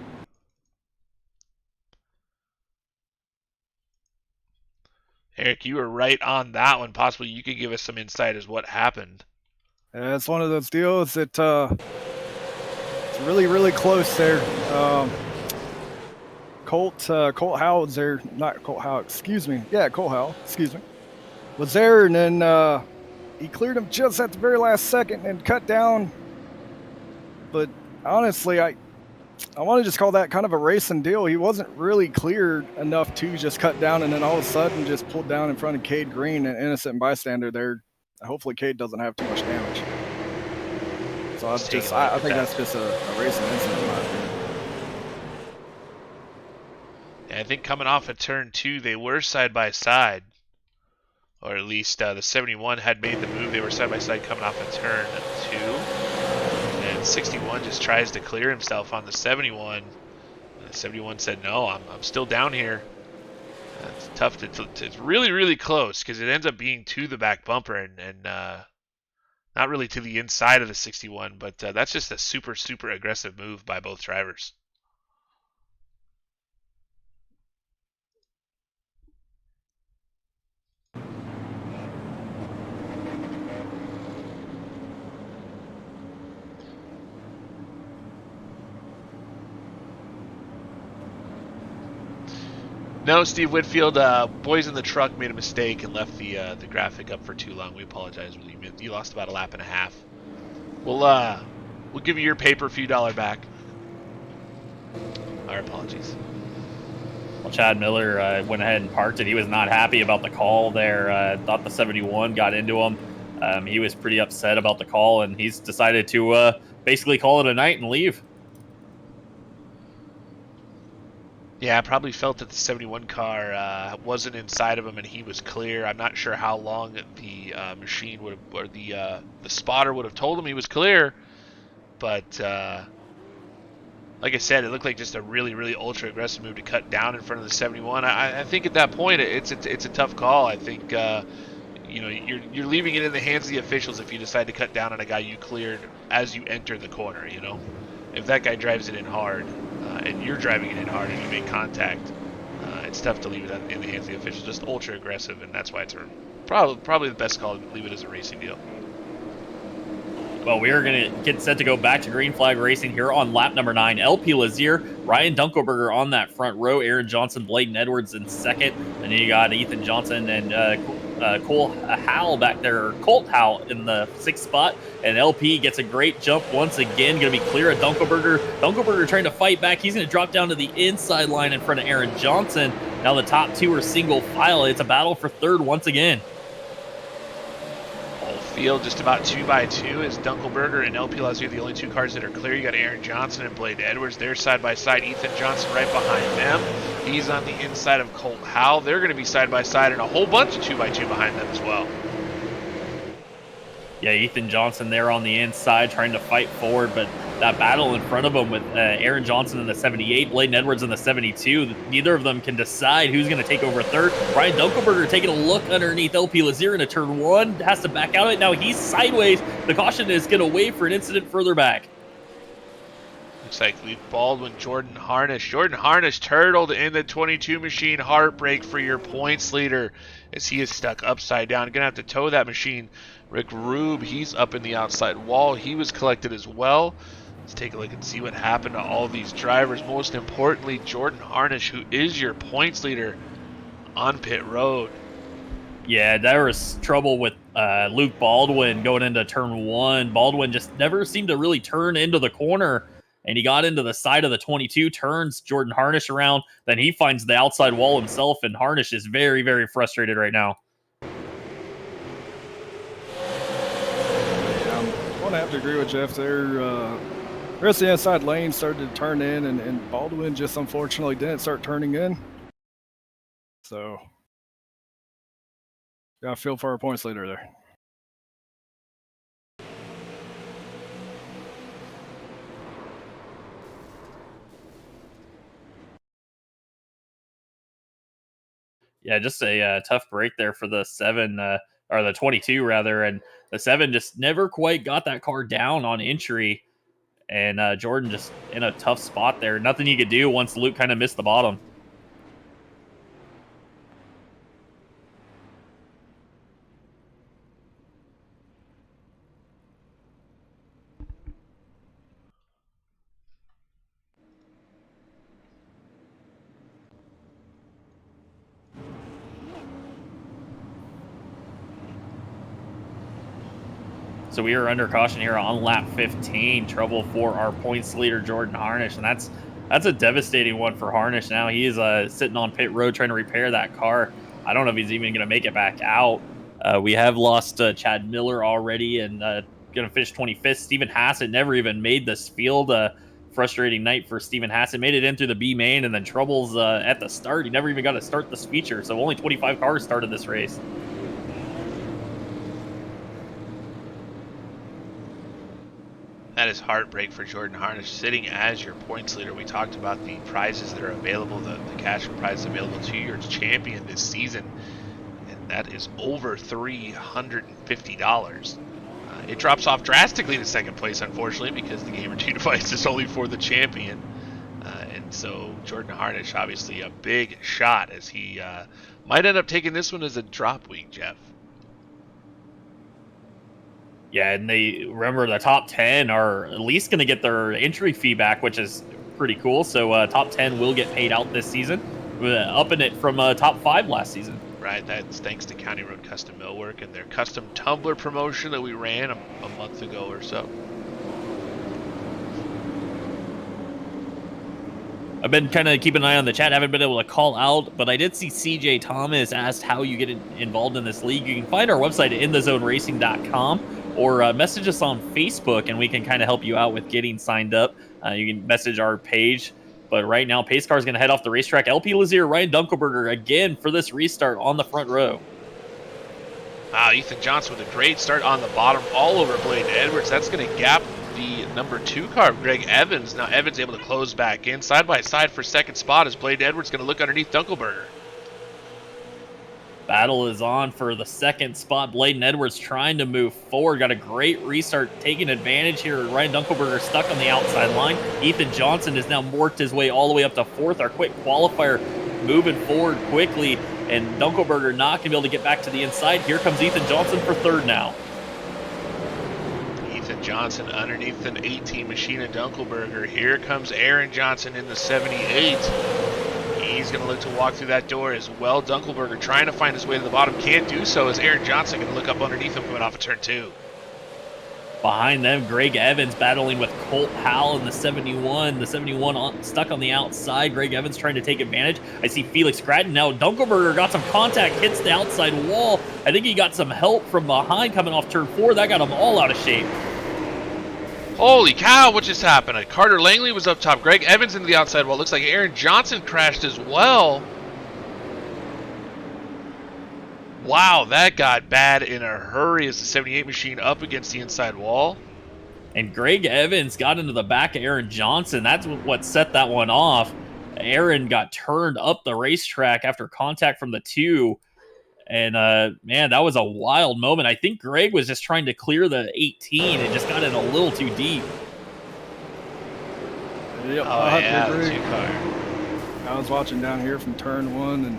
Eric, you were right on that one. Possibly you could give us some insight as what happened. Yeah, it's one of those deals that it's really, really close there. Colt Howell was there, not Colt Howell, excuse me. Yeah, Colt Howell, excuse me. Was there, and then he cleared him just at the very last second and cut down. But honestly, I want to just call that kind of a racing deal. He wasn't really cleared enough to just cut down and then all of a sudden just pulled down in front of Cade Green, an innocent bystander there. Hopefully Cade doesn't have too much damage. So I think that's just a racing incident in my opinion. Yeah, I think coming off of turn 2, they were side by side. Or at least the 71 had made the move. They were side by side coming off of turn 2. 61 just tries to clear himself on the 71. And the 71 said, no, I'm still down here. It's tough it's really, really close because it ends up being to the back bumper and not really to the inside of the 61, but that's just a super, super aggressive move by both drivers. No, Steve Whitfield, boys in the truck made a mistake and left the graphic up for too long. We apologize. You lost about a lap and a half. We'll give you your paper, few dollar back. Our apologies. Well, Chad Miller went ahead and parked it. He was not happy about the call there. Thought the 71 got into him. He was pretty upset about the call, and he's decided to basically call it a night and leave. Yeah, I probably felt that the 71 car wasn't inside of him and he was clear. I'm not sure how long the machine would have, or the spotter would have told him he was clear. But like I said, it looked like just a really, really ultra aggressive move to cut down in front of the 71. I think at that point it's a tough call. I think you're leaving it in the hands of the officials if you decide to cut down on a guy you cleared as you enter the corner. You know, if that guy drives it in hard. And you're driving it in hard and you make contact, it's tough to leave it in the hands of the officials. Just ultra aggressive, and that's why it's probably the best call to leave it as a racing deal. Well, we are going to get set to go back to green flag racing here on lap number 9. LP Lazier, Ryan Dunkelberger on that front row, Aaron Johnson, Bladen Edwards in second. And then you got Ethan Johnson and Cole Howell back there, or Colt Howell in the 6th spot. And LP gets a great jump once again, going to be clear of Dunkelberger. Dunkelberger trying to fight back. He's going to drop down to the inside line in front of Aaron Johnson. Now the top two are single file. It's a battle for third once again. Field just about 2x2 as Dunkelberger and LP Lazier the only two cars that are clear. You got Aaron Johnson and Blade Edwards. They're side by side. Ethan Johnson right behind them. He's on the inside of Colt Howell. They're going to be side by side, and a whole bunch of 2x2 behind them as well. Yeah, Ethan Johnson there on the inside trying to fight forward, but that battle in front of him with Aaron Johnson in the 78, Bladen Edwards in the 72, neither of them can decide who's going to take over third. Ryan Dunkelberger taking a look underneath LP Lazier into turn 1, has to back out of it. Now he's sideways. The caution is going to wait for an incident further back. Looks like Luke Baldwin, Jordan Harnish. Jordan Harnish turtled in the 22 machine. Heartbreak for your points leader as he is stuck upside down. Going to have to tow that machine. Rick Rube, he's up in the outside wall. He was collected as well. Let's take a look and see what happened to all these drivers. Most importantly, Jordan Harnish, who is your points leader on pit road. Yeah, there was trouble with Luke Baldwin going into turn 1. Baldwin just never seemed to really turn into the corner, and he got into the side of the 22, turns Jordan Harnish around, then he finds the outside wall himself, and Harnish is very, very frustrated right now. I have to agree with Jeff there. The rest of the inside lane started to turn in, and Baldwin just unfortunately didn't start turning in. So, yeah, I feel for our points leader there. Yeah, just a tough break there for the 7, or the 22 rather, and the 7 just never quite got that car down on entry, and Jordan just in a tough spot there. Nothing he could do once Luke kind of missed the bottom. So we are under caution here on lap 15. Trouble for our points leader, Jordan Harnish, and that's a devastating one for Harnish. Now he is sitting on pit road trying to repair that car. I don't know if he's even going to make it back out. We have lost Chad Miller already, and going to finish 25th. Steven Hassett never even made this field. Frustrating night for Steven Hassett. Made it in through the B main, and then troubles at the start. He never even got to start this feature, so only 25 cars started this race. That is heartbreak for Jordan Harnish, sitting as your points leader. We talked about the prizes that are available, the cash prize available to your champion this season, and that is over $350. It drops off drastically to second place, unfortunately, because the Gamer 2 device is only for the champion. And so Jordan Harnish, obviously a big shot, as he might end up taking this one as a drop week, Jeff. Yeah, and they remember the top 10 are at least going to get their entry fee back, which is pretty cool. So top 10 will get paid out this season, upping it from top 5 last season. Right, that's thanks to County Road Custom Millwork and their custom tumbler promotion that we ran a month ago or so. I've been kind of keeping an eye on the chat. Haven't been able to call out, but I did see CJ Thomas asked how you get involved in this league. You can find our website at inthezoneracing.com or message us on Facebook, and we can kind of help you out with getting signed up. You can message our page. But right now, Pace Car is going to head off the racetrack. LP Lazier, Ryan Dunkelberger again for this restart on the front row. Wow, Ethan Johnson with a great start on the bottom, all over Blade Edwards. That's going to gap the number 2 car, Greg Evans. Now Evans able to close back in, side by side for second spot as Blade Edwards going to look underneath Dunkelberger. Battle is on for the second spot. Bladen Edwards trying to move forward. Got a great restart, taking advantage here. Ryan Dunkelberger stuck on the outside line. Ethan Johnson has now worked his way all the way up to 4th. Our quick qualifier moving forward quickly, and Dunkelberger not going to be able to get back to the inside. Here comes Ethan Johnson for 3rd now. Johnson underneath an 18 machine of Dunkelberger. Here comes Aaron Johnson in the 78. He's going to look to walk through that door as well. Dunkelberger trying to find his way to the bottom. Can't do so as Aaron Johnson going to look up underneath him coming off of turn 2. Behind them, Greg Evans battling with Colt Howell in the 71. The 71 stuck on the outside. Greg Evans trying to take advantage. I see Felix Gratton now. Dunkelberger got some contact, hits the outside wall. I think he got some help from behind coming off turn 4. That got him all out of shape. Holy cow, what just happened? Carter Langley was up top. Greg Evans into the outside wall. Looks like Aaron Johnson crashed as well. Wow, that got bad in a hurry as the 78 machine up against the inside wall. And Greg Evans got into the back of Aaron Johnson. That's what set that one off. Aaron got turned up the racetrack after contact from the 2. And, man, that was a wild moment. I think Greg was just trying to clear the 18 and just got in a little too deep. Yep, Oh, yeah, the 2 car. I was watching down here from turn 1, and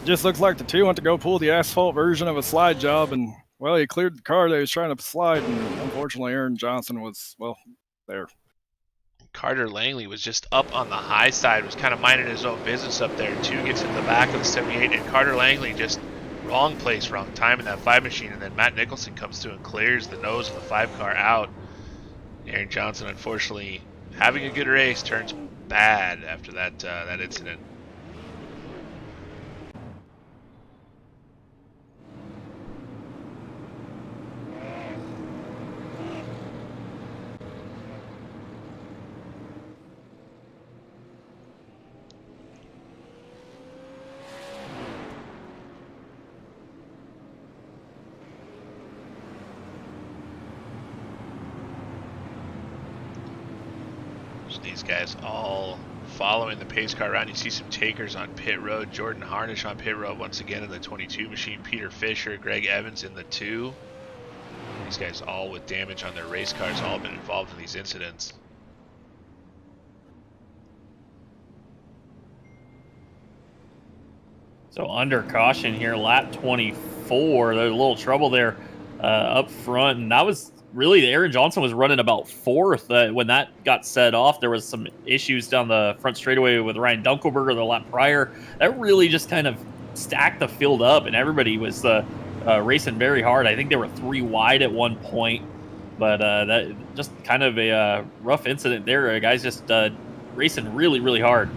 just looks like the 2 went to go pull the asphalt version of a slide job, and, well, he cleared the car that he was trying to slide, and unfortunately Aaron Johnson was, well, there. Carter Langley was just up on the high side, was kind of minding his own business up there. 2 gets in the back of the 78, and Carter Langley just wrong place, wrong time in that 5 machine, and then Matt Nicholson comes through and clears the nose of the 5 car out. Aaron Johnson, unfortunately, having a good race, turns bad after that incident. These guys all following the pace car around. You see some takers on pit road. Jordan Harnish on pit road once again in the 22 machine. Peter Fisher, Greg Evans in the 2. These guys all with damage on their race cars, all been involved in these incidents. So under caution here, lap 24. There's a little trouble there up front, and that was really Aaron Johnson was running about 4th when that got set off. There was some issues down the front straightaway with Ryan Dunkelberger the lap prior. That really just kind of stacked the field up, and everybody was racing very hard. I think they were 3 wide at one point, but that just kind of a rough incident there. Guys just racing really, really hard.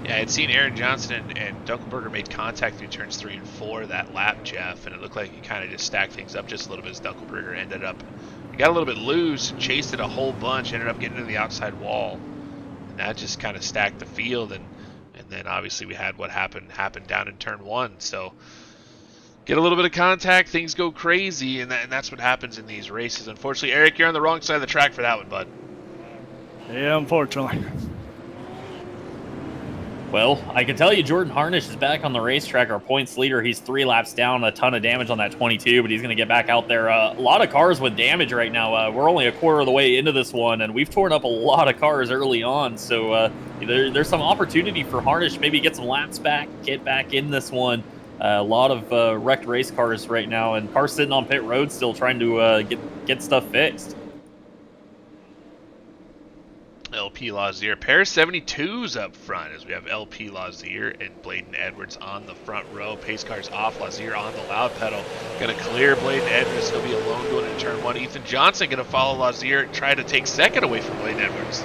Yeah, I'd seen Aaron Johnson and Dunkelberger made contact through turns 3 and 4 that lap, Jeff, and it looked like he kind of just stacked things up just a little bit as Dunkelberger ended up, he got a little bit loose, chased it a whole bunch, ended up getting to the outside wall, and that just kind of stacked the field, and then obviously we had what happened down in turn 1, so get a little bit of contact, things go crazy, and that's what happens in these races. Unfortunately, Eric, you're on the wrong side of the track for that one, bud. Yeah, unfortunately. Well, I can tell you Jordan Harnish is back on the racetrack, our points leader. He's 3 laps down, a ton of damage on that 22, but he's going to get back out there. A lot of cars with damage right now. We're only a quarter of the way into this one, and we've torn up a lot of cars early on. So there's some opportunity for Harnish, maybe get some laps back, get back in this one. A lot of wrecked race cars right now, and cars sitting on pit road still trying to get stuff fixed. LP Lazier. Pair of 72s up front as we have LP Lazier and Bladen Edwards on the front row. Pace cars off. Lazier on the loud pedal. Going to clear Bladen Edwards. He'll be alone going into turn 1. Ethan Johnson going to follow Lazier and try to take second away from Bladen Edwards.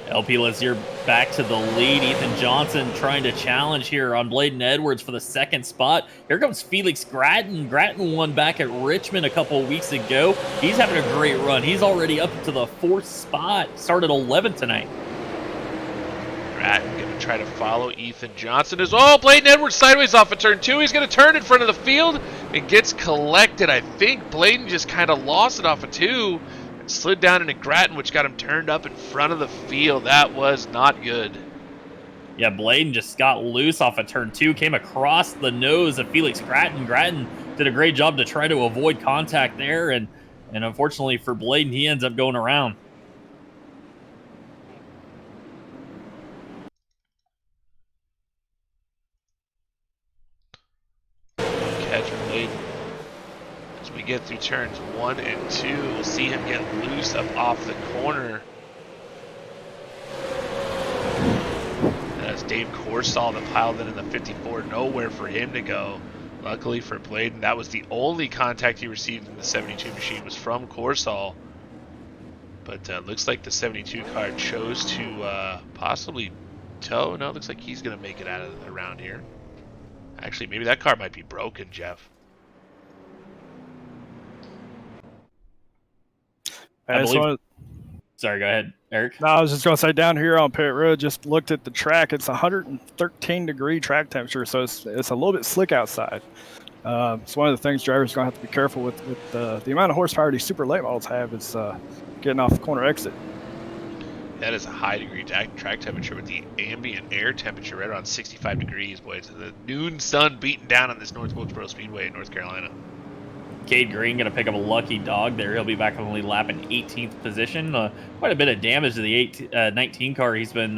LP Lazier back to the lead. Ethan Johnson trying to challenge here on Bladen Edwards for the 2nd spot. Here comes Felix Gratton. Gratton won back at Richmond a couple of weeks ago. He's having a great run. He's already up to the 4th spot. Started 11th tonight. Gratton going to try to follow Ethan Johnson. Bladen Edwards sideways off of turn 2. He's going to turn in front of the field. It gets collected. I think Bladen just kind of lost it off of 2. Slid down into Gratton, which got him turned up in front of the field. That was not good. Yeah, Bladen just got loose off of turn 2, came across the nose of Felix Gratton. Gratton did a great job to try to avoid contact there, and unfortunately for Bladen, he ends up going around. Catch Bladen. As we get through turns 1 and 2. We'll see him get loose up off the corner. As Dave Corsall that piled it in the 54, nowhere for him to go. Luckily for Bladen, that was the only contact he received in the 72 machine was from Corsall. But looks like the 72 car chose to possibly tow. No, looks like he's going to make it out of around here. Actually, maybe that car might be broken, Jeff. Sorry, go ahead, Eric. No, I was just going to say down here on Pit Road, just looked at the track. It's 113-degree track temperature, so it's a little bit slick outside. It's one of the things drivers are going to have to be careful with the amount of horsepower these super late models have is getting off the corner exit. That is a high degree track temperature with the ambient air temperature right around 65 degrees, boys. The noon sun beating down on this North Wilkesboro Speedway in North Carolina. Cade Green going to pick up a lucky dog there. He'll be back only lap in 18th position. Quite a bit of damage to the 19 car. He's been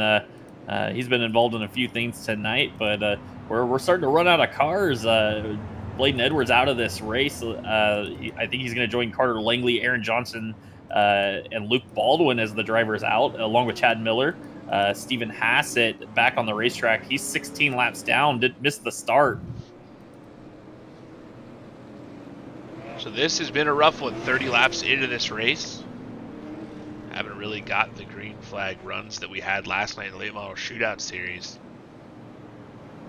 involved in a few things tonight, but we're starting to run out of cars. Bladen Edwards out of this race. I think he's going to join Carter Langley, Aaron Johnson, and Luke Baldwin as the drivers out, along with Chad Miller. Stephen Hassett back on the racetrack. He's 16 laps down, missed the start. So this has been a rough one, 30 laps into this race. Haven't really got the green flag runs that we had last night in the late model shootout series.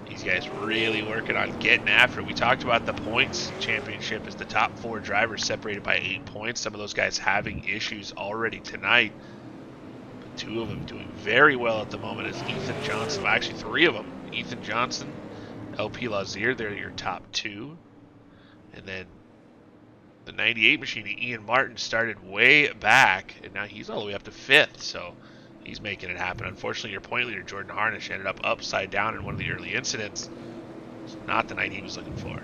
These guys really working on getting after it. We talked about the points championship as the top 4 drivers separated by 8 points. Some of those guys having issues already tonight. But 2 of them doing very well at the moment is Ethan Johnson. Well, actually 3 of them. Ethan Johnson, LP Lazier, they're your top 2. And then the 98 machine, Ian Martin, started way back, and now he's all the way up to 5th, so he's making it happen. Unfortunately, your point leader, Jordan Harnish, ended up upside down in one of the early incidents. It's not the night he was looking for.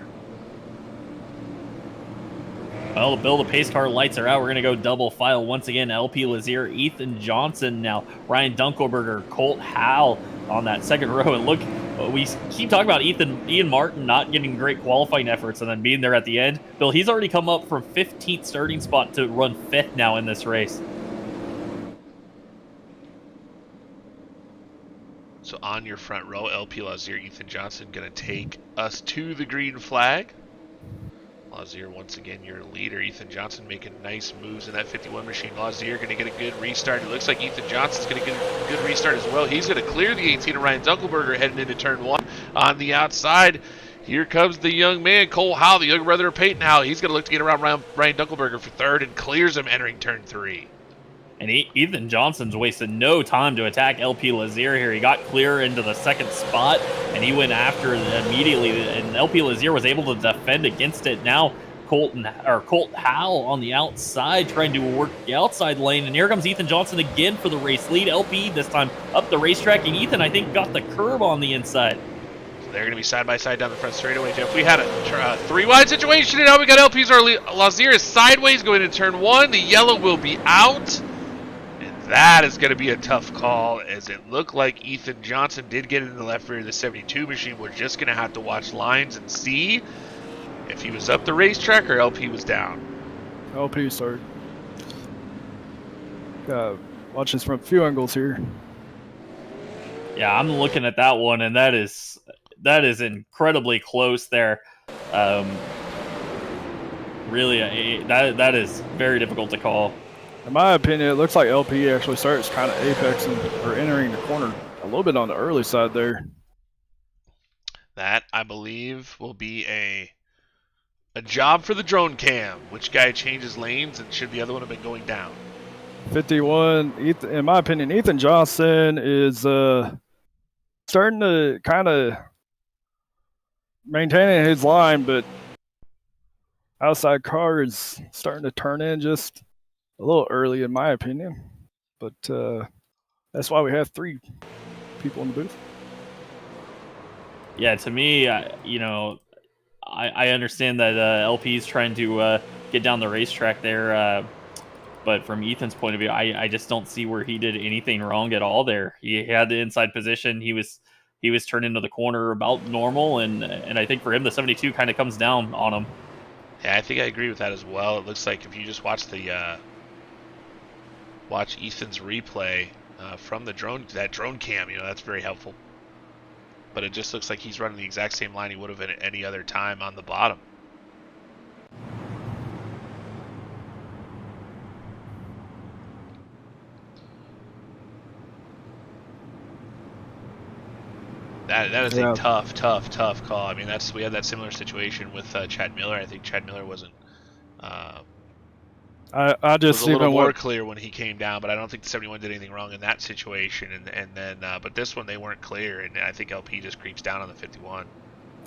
Well, Bill, the pace car lights are out. We're going to go double file once again. LP Lazier, Ethan Johnson now, Ryan Dunkelberger, Colt Howell on that second row. And look, we keep talking about Ian Martin not getting great qualifying efforts and then being there at the end. Bill, he's already come up from 15th starting spot to run 5th now in this race. So on your front row, LP Lazier, Ethan Johnson going to take us to the green flag. Lazier, once again, your leader. Ethan Johnson making nice moves in that 51 machine. Lazier going to get a good restart. It looks like Ethan Johnson's going to get a good restart as well. He's going to clear the 18 of Ryan Dunkelberger heading into turn 1 on the outside. Here comes the young man, Cole Howell, the younger brother of Peyton Howell. He's going to look to get around Ryan Dunkelberger for 3rd and clears him entering turn 3. And Ethan Johnson's wasted no time to attack LP Lazier here. He got clear into the 2nd spot, and he went after it immediately. And LP Lazier was able to defend against it. Now Colt Howell on the outside trying to work the outside lane. And here comes Ethan Johnson again for the race lead. LP this time up the racetrack, and Ethan, I think, got the curb on the inside. So they're going to be side by side down the front straightaway, Jeff. We had a 3-wide situation, and now we got LP's Lazier is sideways going into turn 1. The yellow will be out. That is going to be a tough call, as it looked like Ethan Johnson did get in the left rear of the 72 machine. We're just going to have to watch lines and see if he was up the racetrack or LP was down. LP started. Watch this from a few angles here. Yeah, I'm looking at that one, and that is incredibly close there. Really, that is very difficult to call. In my opinion, it looks like LP actually starts kind of apexing or entering the corner a little bit on the early side there. That, I believe, will be a job for the drone cam. Which guy changes lanes, and should the other one have been going down? 51, in my opinion, Ethan Johnson is starting to kind of maintaining his line, but outside car is starting to turn in just a little early, in my opinion, but that's why we have 3 people in the booth. Yeah, to me, I understand that LP is trying to get down the racetrack there, but from Ethan's point of view, I just don't see where he did anything wrong at all there. He had the inside position. He was turned into the corner about normal, and I think for him, the 72 kind of comes down on him. Yeah, I think I agree with that as well. It looks like if you just watch the watch Ethan's replay from the drone cam, that's very helpful. But it just looks like he's running the exact same line he would have at any other time on the bottom. That is a tough call. I mean, we had that similar situation with Chad Miller. I think Chad Miller wasn't. I just was a little more clear when he came down, but I don't think the 71 did anything wrong in that situation. And then, but this one they weren't clear, and I think LP just creeps down on the 51.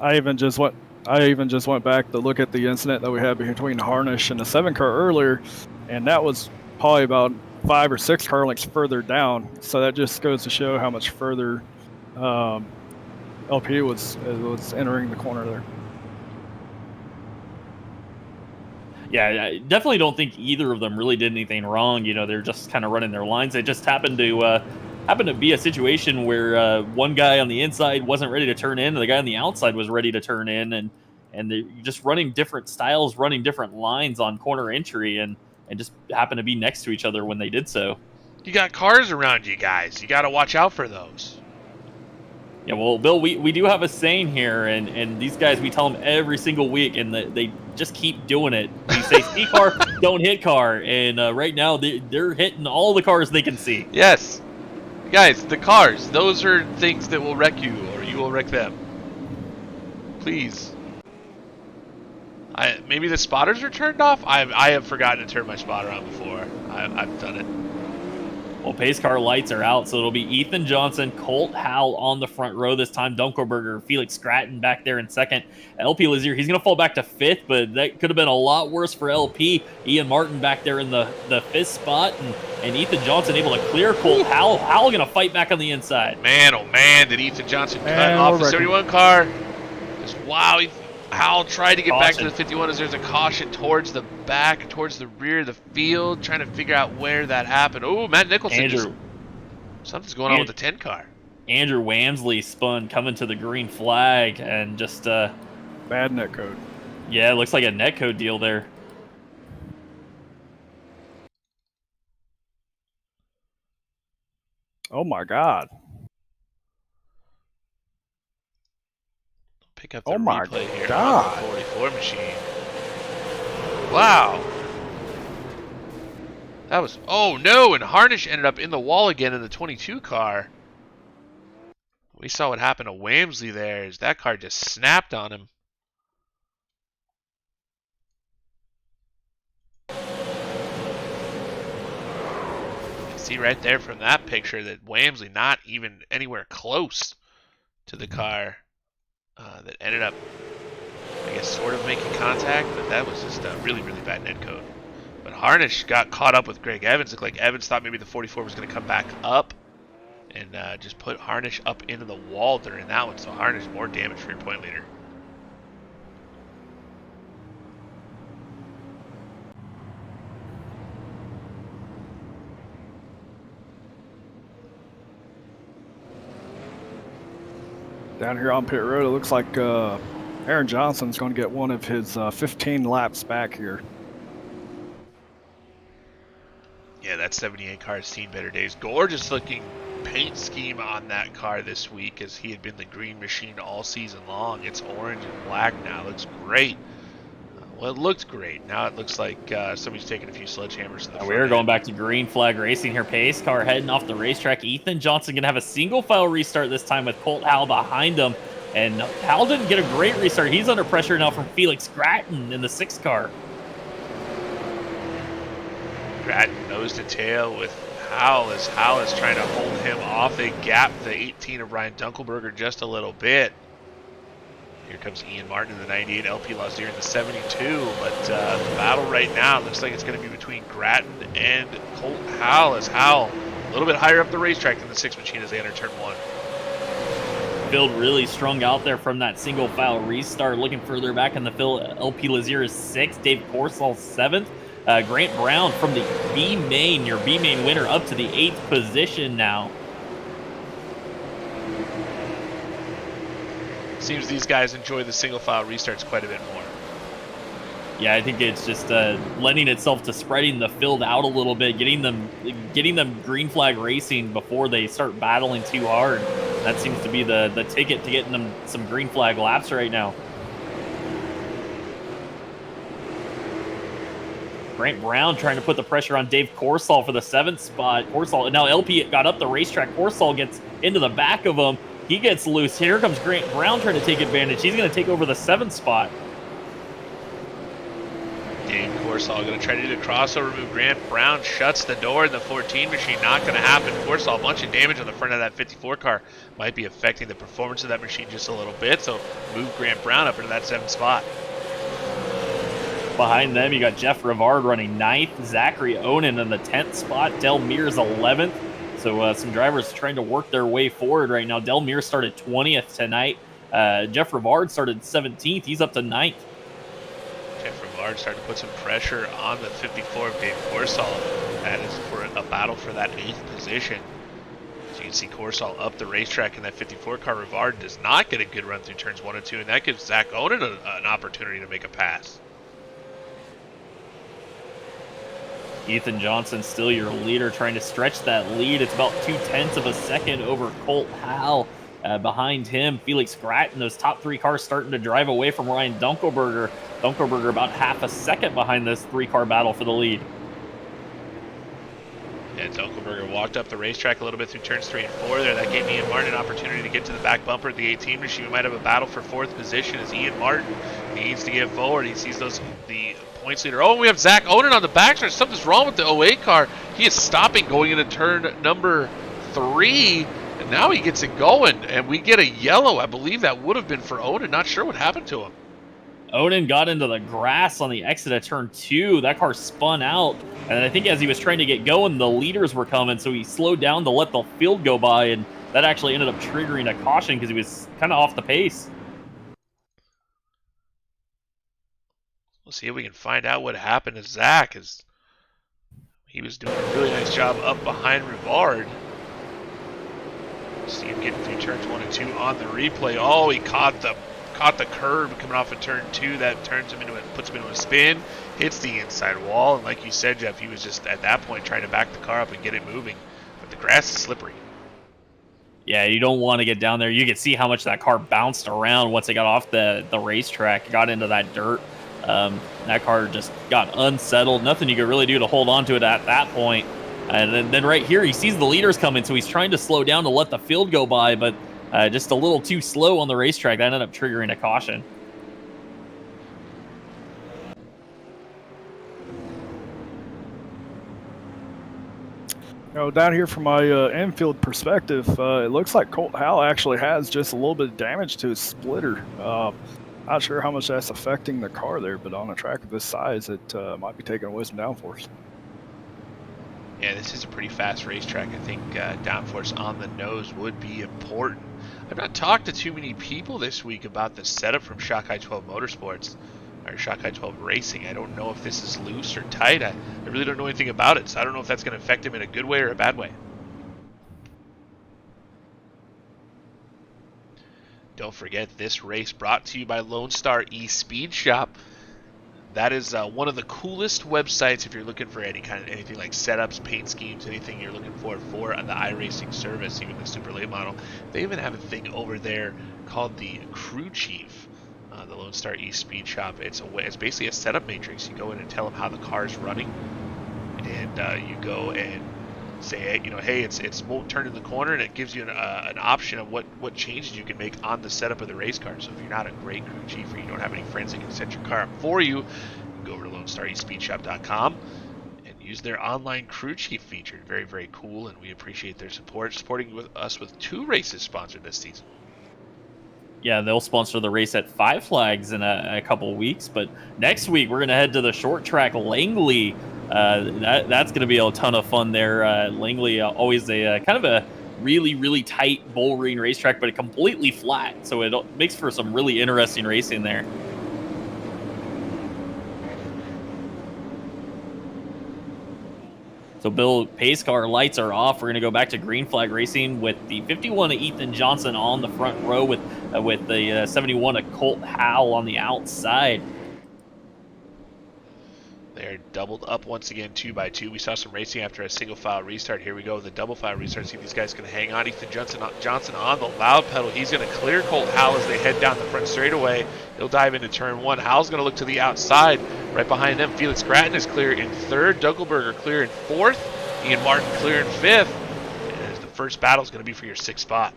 I even just went back to look at the incident that we had between Harnish and the 7 car earlier, and that was probably about 5 or 6 car lengths further down. So that just goes to show how much further LP was entering the corner there. Yeah, I definitely don't think either of them really did anything wrong. They're just kind of running their lines. It just happened to be a situation where one guy on the inside wasn't ready to turn in, and the guy on the outside was ready to turn in, and they're just running different styles, running different lines on corner entry, and just happened to be next to each other when they did so. You got cars around you guys. You got to watch out for those. Yeah, well, Bill, we do have a saying here, and these guys, we tell them every single week, and they just keep doing it. We say, see car, don't hit car, and right now they're hitting all the cars they can see. Yes. Guys, the cars, those are things that will wreck you, or you will wreck them. Please. Maybe the spotters are turned off? I have forgotten to turn my spotter on before. I've done it. Well, pace car lights are out, so it'll be Ethan Johnson, Colt Howell on the front row this time, Dunkelberger, Felix Stratton back there in second. LP Lazier, he's going to fall back to fifth, but that could have been a lot worse for LP. Ian Martin back there in the fifth spot, and Ethan Johnson able to clear Colt Howell. Howell going to fight back on the inside. Man, oh man, did Ethan Johnson cut off the 71 car. Just wow, Howell tried to get back to the 51 as there's a caution towards the back, towards the rear of the field, trying to figure out where that happened. Oh, Matt Nicholson. Something's going on with the 10 car. Andrew Wamsley spun coming to the green flag and just... bad net code. Yeah, it looks like a net code deal there. Oh my God. Pick up the replay here on the 44 machine. Wow. That was... Oh, no! And Harnish ended up in the wall again in the 22 car. We saw what happened to Wamsley there as that car just snapped on him. You can see right there from that picture that Wamsley not even anywhere close to the car. That ended up, I guess, sort of making contact, but that was just a really, really bad net code. But Harnish got caught up with Greg Evans. Looked like Evans thought maybe the 44 was going to come back up and just put Harnish up into the wall during that one. So Harnish more damage for your point leader. Down here on pit road, it looks like Aaron Johnson's going to get one of his 15 laps back here. Yeah, that 78 car has seen better days. Gorgeous looking paint scheme on that car this week, as he had been the green machine all season long. It's orange and black now. It looks great. Well, it looked great. Now it looks like somebody's taking a few sledgehammers to the front. We're going back to green flag racing here. Pace car heading off the racetrack. Ethan Johnson going to have a single file restart this time with Colt Howell behind him. And Howell didn't get a great restart. He's under pressure now from Felix Stratton in the 6 car. Stratton nose to tail with Howell as Howell is trying to hold him off. They gap the 18 of Ryan Dunkelberger just a little bit. Here comes Ian Martin in the 98, LP Lazier in the 72, but the battle right now looks like it's going to be between Grattan and Colt Howell, as Howell a little bit higher up the racetrack than the 6 machine as they enter turn 1. Field really strung out there from that single file restart. Looking further back in the field, LP Lazier is 6th, Dave Corsall 7th. Grant Brown from the B main, your B main winner, up to the 8th position now. Seems these guys enjoy the single file restarts quite a bit more. Yeah, I think it's just lending itself to spreading the field out a little bit, getting them green flag racing before they start battling too hard. That seems to be the ticket to getting them some green flag laps right now. Grant Brown trying to put the pressure on Dave Corsall for the 7th spot. Corsall, now LP got up the racetrack. Corsall gets into the back of him. He gets loose. Here comes Grant Brown trying to take advantage. He's going to take over the 7th spot. Dave Corsall going to try to do the crossover move. Grant Brown shuts the door in the 14 machine. Not going to happen. Corsall, a bunch of damage on the front of that 54 car. Might be affecting the performance of that machine just a little bit. So move Grant Brown up into that 7th spot. Behind them, you got Jeff Rivard running 9th. Zachary Onan in the 10th spot. Del Mears 11th. So some drivers trying to work their way forward right now. Del Mears started 20th tonight. Jeff Rivard started 17th. He's up to 9th. Jeff Rivard starting to put some pressure on the 54 of Dave Corsall. That is for a battle for that 8th position. So you can see Corsall up the racetrack in that 54 car. Rivard does not get a good run through turns 1 and 2, and that gives Zach Onan an opportunity to make a pass. Ethan Johnson still your leader, trying to stretch that lead. It's about 0.2 of a second over Colt Howell. Behind him, Felix Gratton. Those top 3 cars starting to drive away from Ryan Dunkelberger. Dunkelberger about half a second behind this 3-car battle for the lead. Yeah, Dunkelberger walked up the racetrack a little bit through turns 3 and 4 there. That gave Ian Martin an opportunity to get to the back bumper of the 18 machine. We might have a battle for 4th position as Ian Martin needs to get forward. He sees the points leader. Oh, we have Zach Onan on the backstretch. Something's wrong with the 08 car. He is stopping going into turn number 3, and now he gets it going, and we get a yellow. I believe that would have been for Onan. Not sure what happened to him. Onan got into the grass on the exit of turn 2. That car spun out, and I think as he was trying to get going, the leaders were coming, so he slowed down to let the field go by, and that actually ended up triggering a caution because he was kind of off the pace. We'll see if we can find out what happened to Zach, as he was doing a really nice job up behind Rivard. See him getting through turns 1 and 2 on the replay. Oh, he caught the curb coming off of turn 2. That turns him puts him into a spin, hits the inside wall, and like you said, Jeff, he was just at that point trying to back the car up and get it moving. But the grass is slippery. Yeah, you don't want to get down there. You could see how much that car bounced around once it got off the racetrack, got into that dirt. That car just got unsettled. Nothing you could really do to hold on to it at that point. And then right here, he sees the leaders coming, so he's trying to slow down to let the field go by, but just a little too slow on the racetrack. That ended up triggering a caution. Down here from my infield perspective, it looks like Colt Howell actually has just a little bit of damage to his splitter. Not sure how much that's affecting the car there, but on a track of this size, it might be taking away some downforce. Yeah, this is a pretty fast racetrack. I think downforce on the nose would be important. I've not talked to too many people this week about the setup from Shockeye 12 Motorsports, or Shockeye 12 Racing. I don't know if this is loose or tight. I really don't know anything about it, so I don't know if that's going to affect him in a good way or a bad way. Don't forget, this race brought to you by Lone Star Espeed Shop. That is one of the coolest websites if you're looking for anything like setups, paint schemes, anything you're looking for the iRacing service, even the super late model. They even have a thing over there called the Crew Chief, the Lone Star Espeed Shop. It's basically a setup matrix. You go in and tell them how the car is running, and you go and say, hey, it's won't turn in the corner, and it gives you an option of what changes you can make on the setup of the race car. So if you're not a great crew chief or you don't have any friends that can set your car up for you, go over to LoneStarEspeedShop.com and use their online crew chief feature. Very, very cool, and we appreciate their support, supporting us with 2 races sponsored this season. Yeah, they'll sponsor the race at Five Flags in a couple weeks, but next week we're going to head to the short track Langley. That's going to be a ton of fun there. Langley, always a kind of a really, really tight bullring racetrack, but completely flat, so it makes for some really interesting racing there. So Bill, pace car lights are off. We're going to go back to green flag racing with the 51 of Ethan Johnson on the front row with the 71 of Colt Howell on the outside. They're doubled up once again, 2 by 2. We saw some racing after a single file restart. Here we go, the double file restart. See if these guys can hang on. Ethan Johnson on the loud pedal. He's going to clear Colt Howell as they head down the front straightaway. He'll dive into turn 1. Howell's going to look to the outside. Right behind them, Felix Gratton is clear in 3rd. Duckelberger clear in 4th. Ian Martin clear in 5th. And the first battle is going to be for your 6th spot.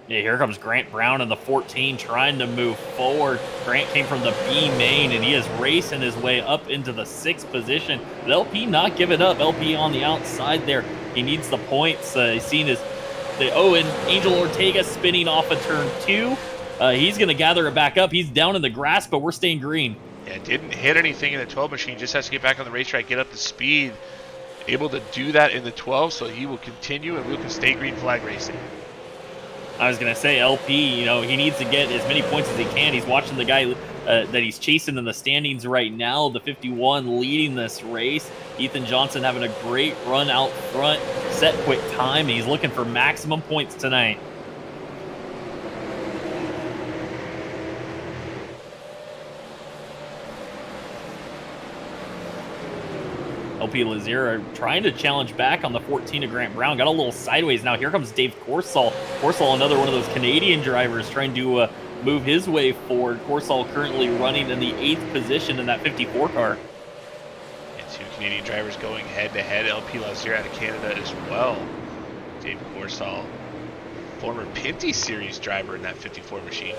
Yeah, here comes Grant Brown in the 14 trying to move forward. Grant came from the B main, and he is racing his way up into the 6th position. But LP not giving up. LP on the outside there. He needs the points. He's seen and Angel Ortega spinning off of turn 2. He's going to gather it back up. He's down in the grass, but we're staying green. Yeah, didn't hit anything in the 12 machine. Just has to get back on the racetrack, get up to speed. Able to do that in the 12, so he will continue, and we can stay green flag racing. I was going to say, LP, he needs to get as many points as he can. He's watching the guy that he's chasing in the standings right now, the 51 leading this race. Ethan Johnson having a great run out front, set quick time, and he's looking for maximum points tonight. LP Lazier trying to challenge back on the 14 of Grant Brown. Got a little sideways now. Here comes Dave Corsall. Corsall, another one of those Canadian drivers, trying to move his way forward. Corsall currently running in the 8th position in that 54 car. And 2 Canadian drivers going head-to-head. LP Lazier out of Canada as well. Dave Corsall, former Pinty Series driver in that 54 machine.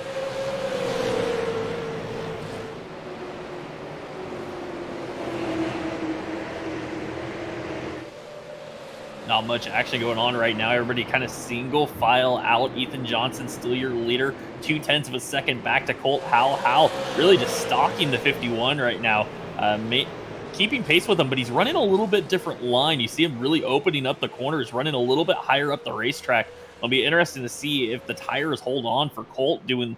Not much action going on right now. Everybody kind of single file out. Ethan Johnson still your leader. 0.2 of a second back to Colt Howell. Howell really just stalking the 51 right now. Keeping pace with him, but he's running a little bit different line. You see him really opening up the corners, running a little bit higher up the racetrack. It'll be interesting to see if the tires hold on for Colt, doing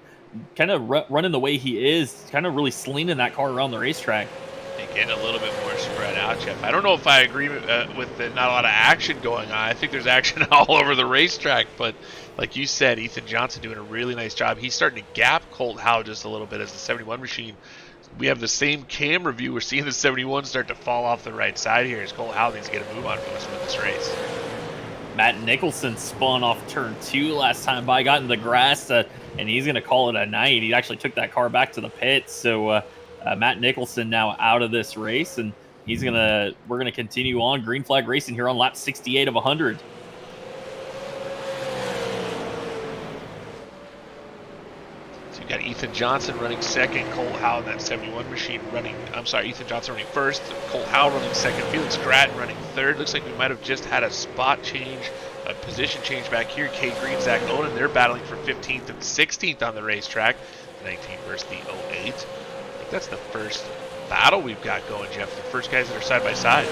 kind of running the way he is, kind of really slinging that car around the racetrack. And getting a little bit more spread out, Jeff. I don't know if I agree with the not a lot of action going on. I think there's action all over the racetrack, but like you said, Ethan Johnson doing a really nice job. He's starting to gap Colt Howe just a little bit as the 71 machine. We have the same camera view. We're seeing the 71 start to fall off the right side here as Colt Howe needs to get a move on for us with this race. Matt Nicholson spun off turn 2 last time by, got in the grass, and he's going to call it a night. He actually took that car back to the pit, so Matt Nicholson now out of this race, and we're gonna continue on green flag racing here on lap 68 of 100. So you got Ethan Johnson running second, Colt Howe in that 71 machine Ethan Johnson running first, Colt Howe running second, Felix Gratton running third. Looks like we might have just had a spot change, a position change back here. Cade Green, Zach Oden, they're battling for 15th and 16th on the racetrack. 19 versus the 08. That's the first battle we've got going, Jeff. The first guys that are side by side.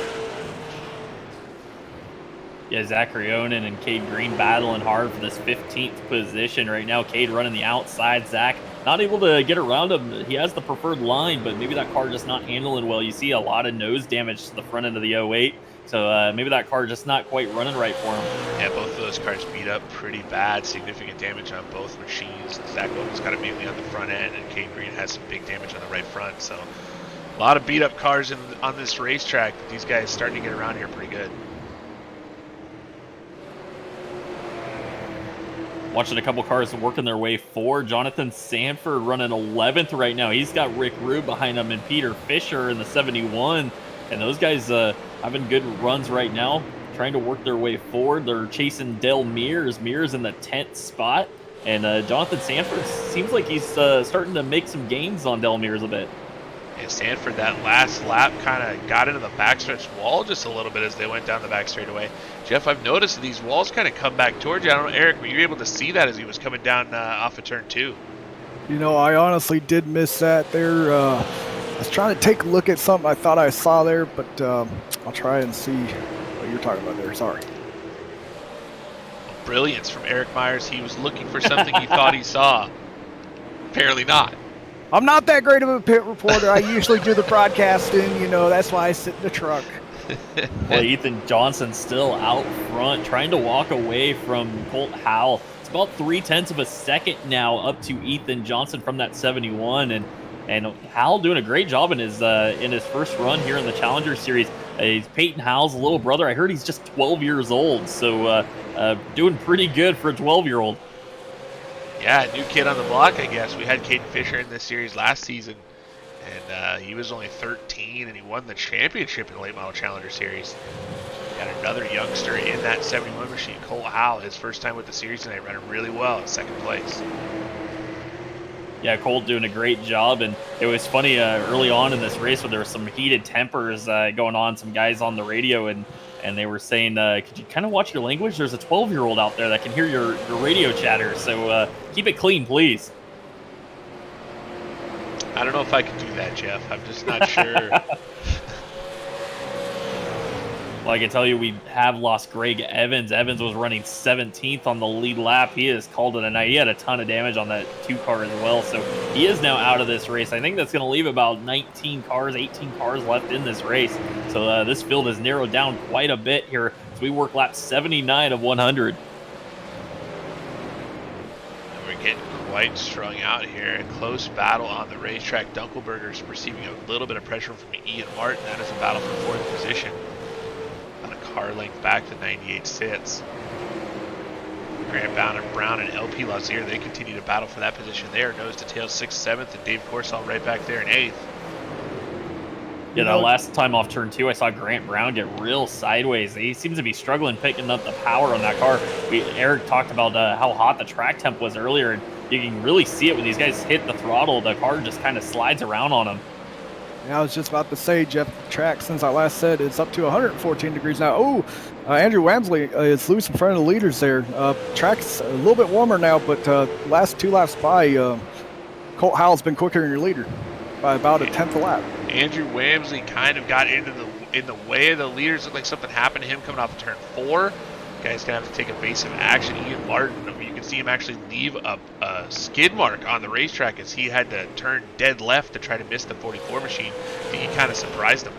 Yeah, Zachary Onen and Cade Green battling hard for this 15th position right now. Cade running the outside. Zach not able to get around him. He has the preferred line, but maybe that car just not handling well. You see a lot of nose damage to the front end of the 08. So maybe that car just not quite running right for him. Yeah, both of those cars beat up pretty bad. Significant damage on both machines. Zach Oden's got it mainly on the front end, and Cade Green has some big damage on the right front. So a lot of beat up cars on this racetrack. These guys starting to get around here pretty good. Watching a couple cars working their way forward. Jonathan Sanford running 11th right now. He's got Rick Rube behind him and Peter Fisher in the 71. And those guys having good runs right now, trying to work their way forward. They're chasing Dale Mears. Mears in the 10th spot. And Jonathan Sanford seems like he's starting to make some gains on Dale Mears a bit. And Sanford, that last lap, kind of got into the backstretch wall just a little bit as they went down the back straightaway. Jeff, I've noticed these walls kind of come back towards you. I don't know, Eric, were you able to see that as he was coming down off of turn 2? I honestly did miss that there. I was trying to take a look at something I thought I saw there, but I'll try and see what you're talking about there. Sorry. Brilliance from Eric Myers. He was looking for something he thought he saw. Apparently not. I'm not that great of a pit reporter. I usually do the broadcasting, that's why I sit in the truck. Well, Ethan Johnson still out front, trying to walk away from Colt Howell. It's about 0.3 of a second now up to Ethan Johnson from that 71, and And Hal doing a great job in his first run here in the Challenger Series. He's Peyton Hal's little brother. I heard he's just 12 years old, so doing pretty good for a 12-year-old. Yeah, new kid on the block, I guess. We had Caden Fisher in this series last season, and he was only 13, and he won the championship in the Late Model Challenger Series. Got another youngster in that 71 machine, Cole Howell, his first time with the series tonight, running really well in second place. Yeah, Cole doing a great job, and it was funny early on in this race where there were some heated tempers going on, some guys on the radio, and they were saying, could you kind of watch your language? There's a 12-year-old out there that can hear your radio chatter, so keep it clean, please. I don't know if I can do that, Jeff. I'm just not sure. Well, I can tell you we have lost Greg Evans. Evans was running 17th on the lead lap. He has called it a night. He had a ton of damage on that 2 car as well, so he is now out of this race. I think that's going to leave about 18 cars left in this race. So this field has narrowed down quite a bit here as we work lap 79 of 100. And we're getting quite strung out here. A close battle on the racetrack. Dunkelberger's receiving a little bit of pressure from Ian Martin. That is a battle for 4th position. Car length back to 98 sits. Grant Brown and LP Lazier, they continue to battle for that position there. Nose to tail 6th, 7th, and Dave Corsall right back there in 8th. Yeah, the last time off turn 2, I saw Grant Brown get real sideways. He seems to be struggling picking up the power on that car. Eric talked about how hot the track temp was earlier, and you can really see it when these guys hit the throttle. The car just kind of slides around on them. Yeah, I was just about to say, Jeff, the track, since I last said, it's up to 114 degrees now. Oh, Andrew Wamsley is loose in front of the leaders there. Track's a little bit warmer now, but last 2 laps by, Colt Howell's been quicker than your leader by about a 10th a lap. Andrew Wamsley kind of got in the way of the leaders. Looked like something happened to him coming off of turn 4. Guy's gonna have to take evasive action. Ian Martin, you can see him actually leave a skid mark on the racetrack as he had to turn dead left to try to miss the 44 machine. I think he kind of surprised him.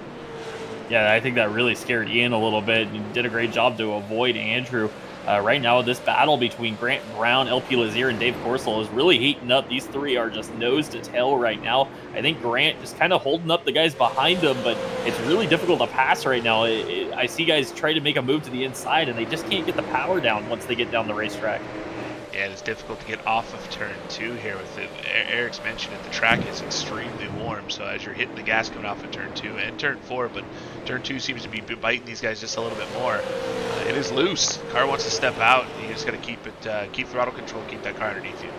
Yeah, I think that really scared Ian a little bit. He did a great job to avoid Andrew. Right now, this battle between Grant Brown, LP Lazier, and Dave Corsall is really heating up. These 3 are just nose to tail right now. I think Grant just kind of holding up the guys behind him, but it's really difficult to pass right now. I see guys try to make a move to the inside, and they just can't get the power down once they get down the racetrack. Yeah, it's difficult to get off of turn 2 here with it. Eric's mentioned it, the track is extremely warm, so as you're hitting the gas coming off of turn 2 and turn 4, but turn 2 seems to be biting these guys just a little bit more. It is loose. Car wants to step out. You just got to keep throttle control, keep that car underneath you.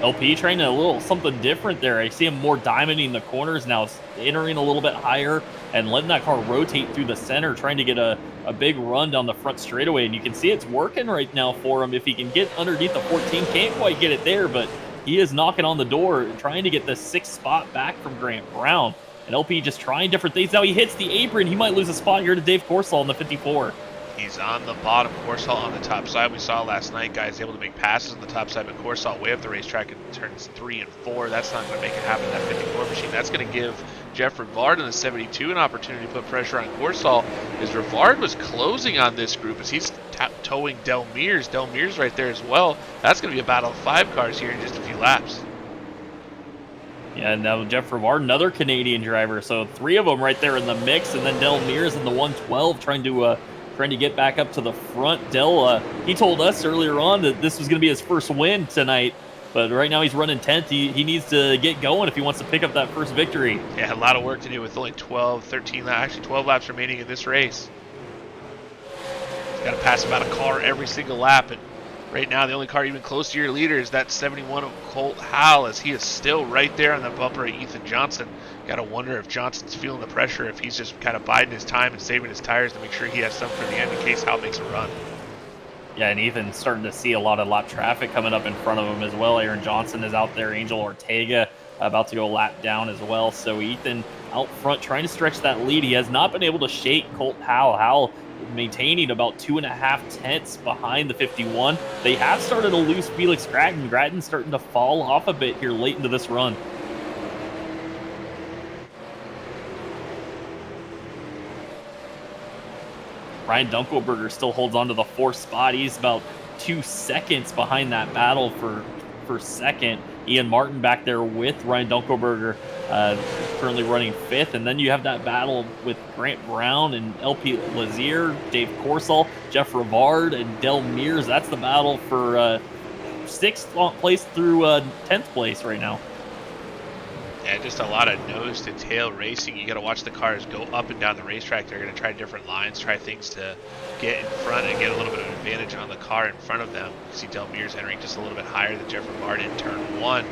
LP trying a little something different there. I see him more diamonding the corners now, entering a little bit higher and letting that car rotate through the center, trying to get a big run down the front straightaway. And you can see it's working right now for him. If he can get underneath the 14, can't quite get it there, but he is knocking on the door, trying to get the 6th spot back from Grant Brown. And LP just trying different things. Now he hits the apron. He might lose a spot here to Dave Corsall in the 54. He's on the bottom, Corsall on the top side. We saw last night guys able to make passes on the top side, but Corsall way up the racetrack in turns 3 and 4. That's not going to make it happen in that 54 machine. That's going to give Jeff Rivard in the 72 an opportunity to put pressure on Corsall, as Rivard was closing on this group as he's towing Del Mears. Del Mears right there as well. That's going to be a battle of 5 cars here in just a few laps. Yeah, now Jeff Rivard, another Canadian driver. So 3 of them right there in the mix, and then Del Mears in the 112 trying to get back up to the front. Del, he told us earlier on that this was going to be his first win tonight, but right now he's running 10th. He needs to get going if he wants to pick up that first victory. Yeah, a lot of work to do with only 12 laps remaining in this race. He's got to pass about a car every single lap, and right now the only car even close to your leader is that 71 of Colt Howell, as he is still right there on the bumper of Ethan Johnson. Got to wonder if Johnson's feeling the pressure, if he's just kind of biding his time and saving his tires to make sure he has some for the end in case Howell makes a run. Yeah, and Ethan's starting to see a lot of lap traffic coming up in front of him as well. Aaron Johnson is out there. Angel Ortega about to go lap down as well. So Ethan out front trying to stretch that lead. He has not been able to shake Colt Howell. Howell maintaining about 2.5 tenths behind the 51. They have started to lose Felix Gratton. Gratton's starting to fall off a bit here late into this run. Ryan Dunkelberger still holds on to the 4th spot. He's about 2 seconds behind that battle for second. Ian Martin back there with Ryan Dunkelberger, currently running 5th. And then you have that battle with Grant Brown and LP Lazier, Dave Corsall, Jeff Rivard, and Del Mears. That's the battle for 6th place through 10th place right now. Yeah, just a lot of nose to tail racing. You got to watch the cars go up and down the racetrack. They're going to try different lines, try things to get in front and get a little bit of advantage on the car in front of them. You see Del Mears entering just a little bit higher than Jeff Rivard in turn 1,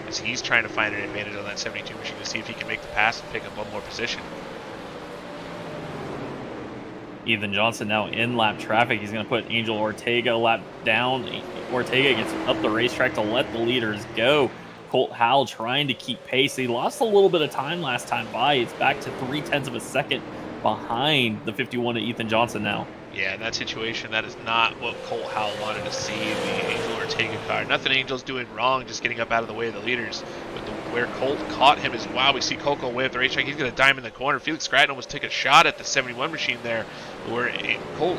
as he's trying to find an advantage on that 72 machine to see if he can make the pass and pick up one more position. Ethan Johnson now in lap traffic. He's going to put Angel Ortega a lap down. Ortega gets up the racetrack to let the leaders go. Colt Howell trying to keep pace. He lost a little bit of time last time by. It's back to 0.3 of a second behind the 51 of Ethan Johnson now. Yeah, in that situation, that is not what Colt Howell wanted to see, the Angel Ortega car. Nothing Angel's doing wrong, just getting up out of the way of the leaders. But where Colt caught him is, wow, we see Coco way up the racetrack. He's going to dime in the corner. Felix Gratton almost took a shot at the 71 machine there, where Colt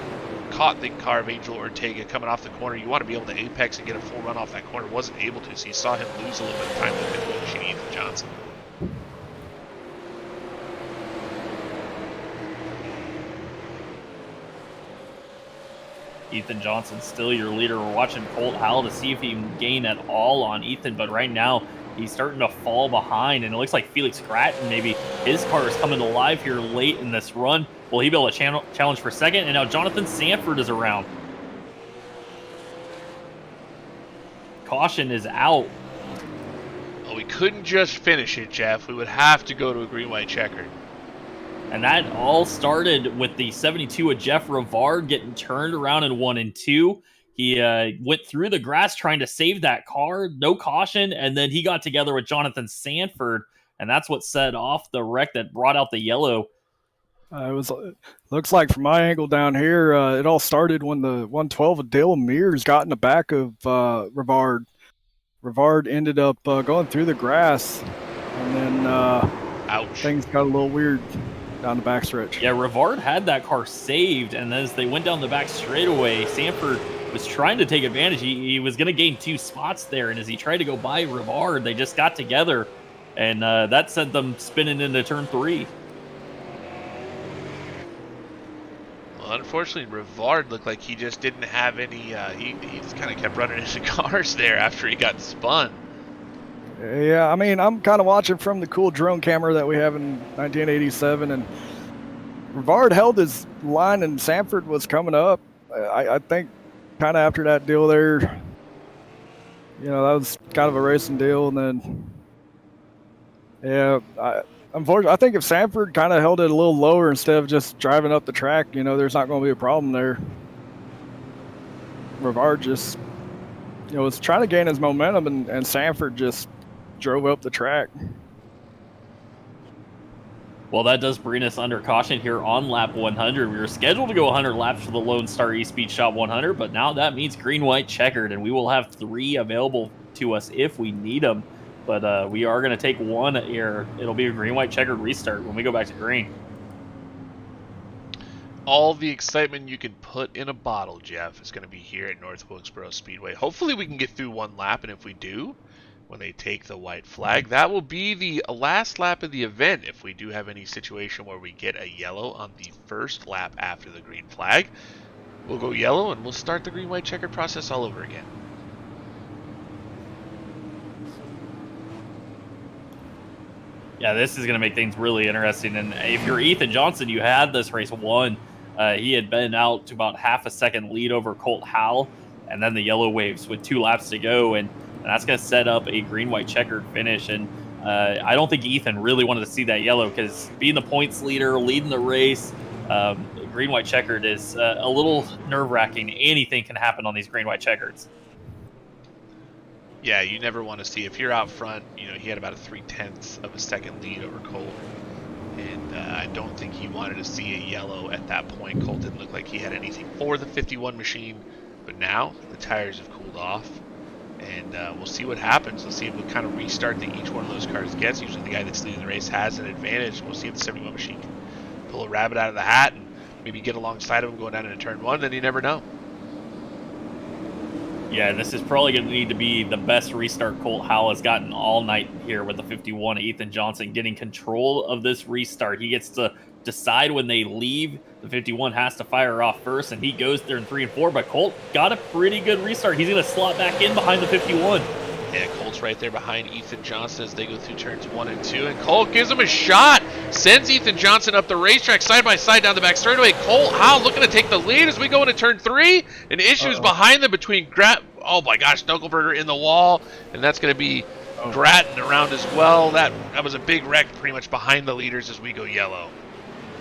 caught the car of Angel Ortega coming off the corner. You want to be able to apex and get a full run off that corner. Wasn't able to, so you saw him lose a little bit of time with the 51 machine, Ethan Johnson. Ethan Johnson still your leader. We're watching Colt Howell to see if he can gain at all on Ethan, but right now he's starting to fall behind, and it looks like Felix Gratton, maybe his car is coming alive here late in this run. Will he be able to challenge for second? And now Jonathan Sanford is around. Caution is out. Well, we couldn't just finish it, Jeff. We would have to go to a green-white checkered. And that all started with the 72 of Jeff Rivard getting turned around in 1 and 2. He went through the grass trying to save that car, no caution, and then he got together with Jonathan Sanford, and that's what set off the wreck that brought out the yellow. Looks like from my angle down here, it all started when the 112 of Dale Mears got in the back of Rivard. Rivard ended up going through the grass, and then ouch, things got a little weird down the backstretch. Yeah, Rivard had that car saved, and as they went down the back straightaway, Sanford was trying to take advantage. He was going to gain 2 spots there, and as he tried to go by Rivard, they just got together, and that sent them spinning into turn 3. Well, unfortunately, Rivard looked like he just didn't have any, he just kind of kept running into cars there after he got spun. Yeah, I mean, I'm kind of watching from the cool drone camera that we have in 1987, and Rivard held his line and Sanford was coming up. I think kind of after that deal there, you know, that was kind of a racing deal, and then, yeah, unfortunately, I think if Sanford kind of held it a little lower instead of just driving up the track, you know, there's not going to be a problem there. Rivard just, you know, was trying to gain his momentum, and Sanford just drove up the track. Well, that does bring us under caution here on lap 100. We were scheduled to go 100 laps for the Lone Star Espeed Shop 100, but now that means green-white checkered, and we will have 3 available to us if we need them. But we are going to take 1 here. It'll be a green-white checkered restart when we go back to green. All the excitement you can put in a bottle, Jeff, is going to be here at North Wilkesboro Speedway. Hopefully we can get through 1 lap, and if we do, when they take the white flag, that will be the last lap of the event. If we do have any situation where we get a yellow on the first lap after the green flag, we'll go yellow and we'll start the green-white checkered process all over again. Yeah, this is going to make things really interesting. And if you're Ethan Johnson, you had this race won. He had been out to about half a second lead over Colt Howell, and then the yellow waves with 2 laps to go. And that's going to set up a green-white checkered finish. And I don't think Ethan really wanted to see that yellow because being the points leader, leading the race, green-white checkered is a little nerve-wracking. Anything can happen on these green-white checkers. Yeah, you never want to see, if you're out front, you know, he had about a 0.3 of a second lead over Colt. And I don't think he wanted to see a yellow at that point. Colt didn't look like he had anything for the 51 machine. But now the tires have cooled off. And we'll see what happens. We'll see what kind of restart that each one of those cars gets. Usually the guy that's leading the race has an advantage. We'll see if the 71 machine can pull a rabbit out of the hat and maybe get alongside of him going down into turn 1. Then you never know. Yeah, this is probably going to need to be the best restart Colt Howell has gotten all night here with the 51. Ethan Johnson getting control of this restart. He gets to decide when they leave. The 51 has to fire off first, and he goes there in 3 and 4. But Colt got a pretty good restart. He's going to slot back in behind the 51. Yeah, Colt's right there behind Ethan Johnson as they go through turns 1 and 2. And Colt gives him a shot. Sends Ethan Johnson up the racetrack side by side down the back straightaway. Colt Howell looking to take the lead as we go into turn 3. And issues behind them between oh my gosh, Dunkelberger in the wall. And that's going to be Grattan around as well. That was a big wreck pretty much behind the leaders as we go yellow.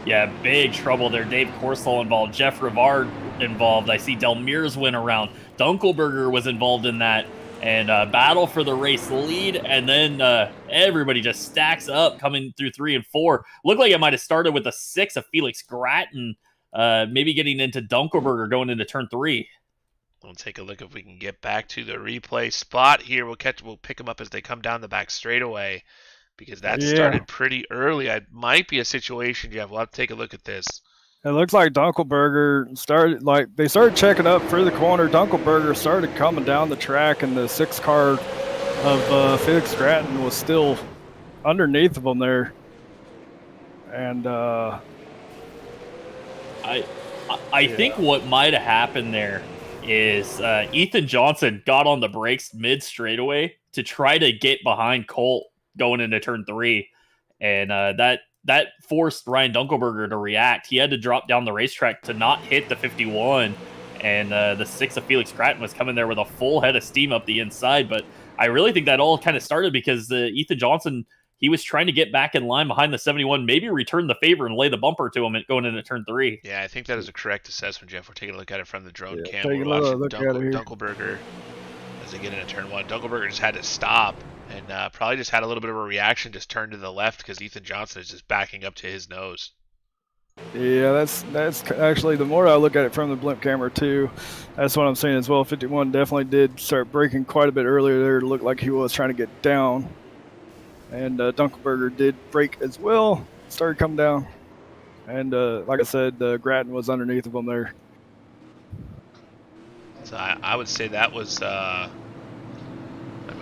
Yeah, big trouble there. Dave Corsall involved. Jeff Rivard involved. I see Delmire's went around. Dunkelberger was involved in that. And battle for the race lead, and then everybody just stacks up coming through 3 and 4. Looked like it might have started with a 6 of Felix Grattan, maybe getting into Dunkelberger going into turn 3. We'll take a look if we can get back to the replay spot here. We'll pick them up as they come down the back straightaway because that started pretty early. It might be a situation, Jeff. We'll have to take a look at this. It looks like Dunkelberger they started checking up for the corner. Dunkelberger started coming down the track, and the 6 car of Felix Grattan was still underneath of them there. And I think what might have happened there is Ethan Johnson got on the brakes mid straightaway to try to get behind Colt going into turn 3, and that forced Ryan Dunkelberger to react. He had to drop down the racetrack to not hit the 51, and the 6 of Felix Grattan was coming there with a full head of steam up the inside. But I really think that all kind of started because Ethan Johnson, he was trying to get back in line behind the 71, maybe return the favor and lay the bumper to him going into turn 3. Yeah, I think that is a correct assessment, Jeff. We're taking a look at it from the drone cam. We're watching Dunkelberger as they get into turn 1. Dunkelberger just had to stop. And probably just had a little bit of a reaction, just turned to the left because Ethan Johnson is just backing up to his nose. Yeah, that's actually, the more I look at it from the blimp camera too, that's what I'm saying as well. 51 definitely did start braking quite a bit earlier there. It looked like he was trying to get down. And Dunkelberger did brake as well, started coming down. And like I said, Grattan was underneath of him there. So I would say that was...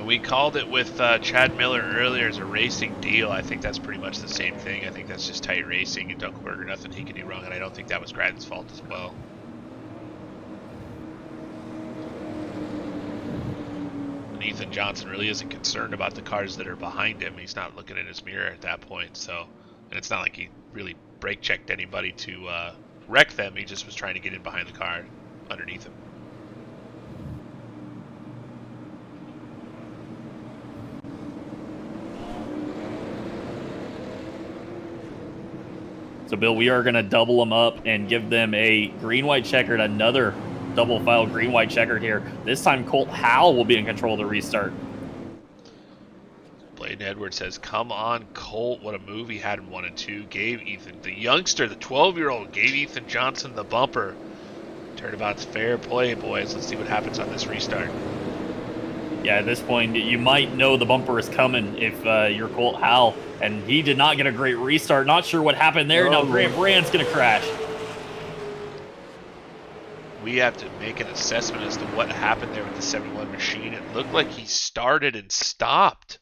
we called it with Chad Miller earlier as a racing deal. I think that's pretty much the same thing. I think that's just tight racing, and Dunkelberger, nothing he can do wrong, and I don't think that was Grattan's fault as well. And Ethan Johnson really isn't concerned about the cars that are behind him. He's not looking in his mirror at that point. So, and it's not like he really brake checked anybody to wreck them. He just was trying to get in behind the car underneath him. So, Bill, we are going to double them up and give them a green-white checkered, another double-file green-white checkered here. This time, Colt Howell will be in control of the restart. Bladen Edwards says, come on, Colt. What a move he had in 1 and 2. Gave Ethan, the youngster, the 12-year-old, gave Ethan Johnson the bumper. Turnabout's fair play, boys. Let's see what happens on this restart. Yeah, at this point, you might know the bumper is coming if you're Colt Howell. And he did not get a great restart. Not sure what happened there. Now Grant Brand's going to crash. We have to make an assessment as to what happened there with the 71 machine. It looked like he started and stopped.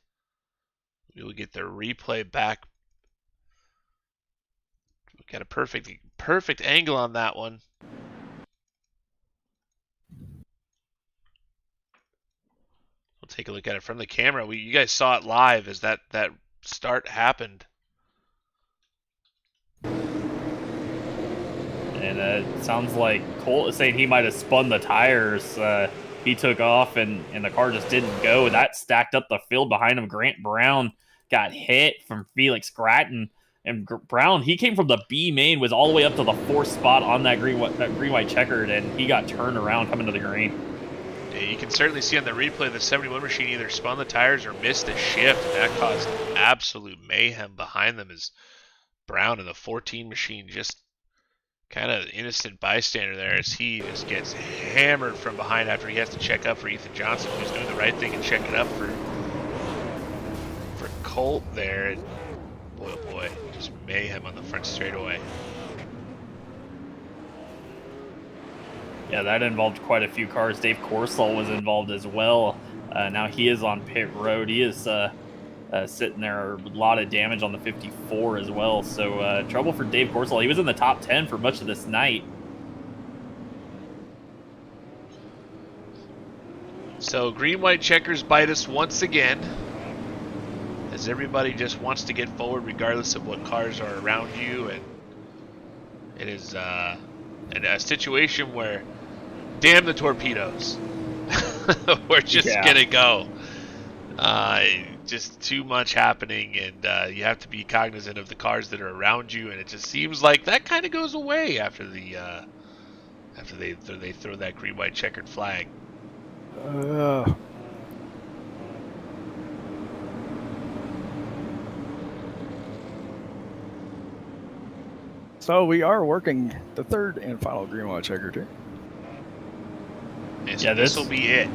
We will get the replay back. We got a perfect angle on that one. We'll take a look at it from the camera. You guys saw it live as that start happened. And it sounds like Colt is saying he might have spun the tires. He took off and the car just didn't go. That stacked up the field behind him. Grant Brown got hit from Felix Grattan. And Brown, he came from the B main, was all the way up to the 4th spot on that green-white checkered, and he got turned around coming to the green. Yeah, you can certainly see on the replay the 71 machine either spun the tires or missed a shift, and that caused absolute mayhem behind them as Brown and the 14 machine just kind of innocent bystander there as he just gets hammered from behind after he has to check up for Ethan Johnson, who's doing the right thing and checking up for Colt there. And boy, oh boy, just mayhem on the front straightaway. Yeah, that involved quite a few cars. Dave Corsall was involved as well. Now he is on pit road. He is sitting there, a lot of damage on the 54 as well. So trouble for Dave Corsall. He was in the top 10 for much of this night. So green-white checkers bite us once again, as everybody just wants to get forward regardless of what cars are around you, and it is a situation where, damn the torpedoes, we're just gonna go. Just too much happening, and you have to be cognizant of the cars that are around you, and it just seems like that kind of goes away after they throw that green-white checkered flag. So we are working the third and final green-white checkered here. Yeah, this will be it.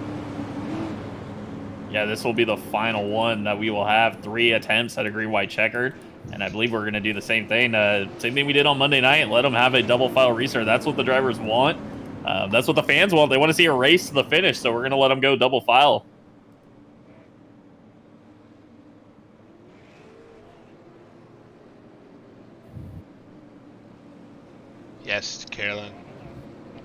Yeah, this will be the final one that we will have. 3 attempts at a green-white checkered, and I believe we're going to do the same thing. Same thing we did on Monday night. Let them have a double file restart. That's what the drivers want. That's what the fans want. They want to see a race to the finish, so we're going to let them go double file. Yes, Carolyn.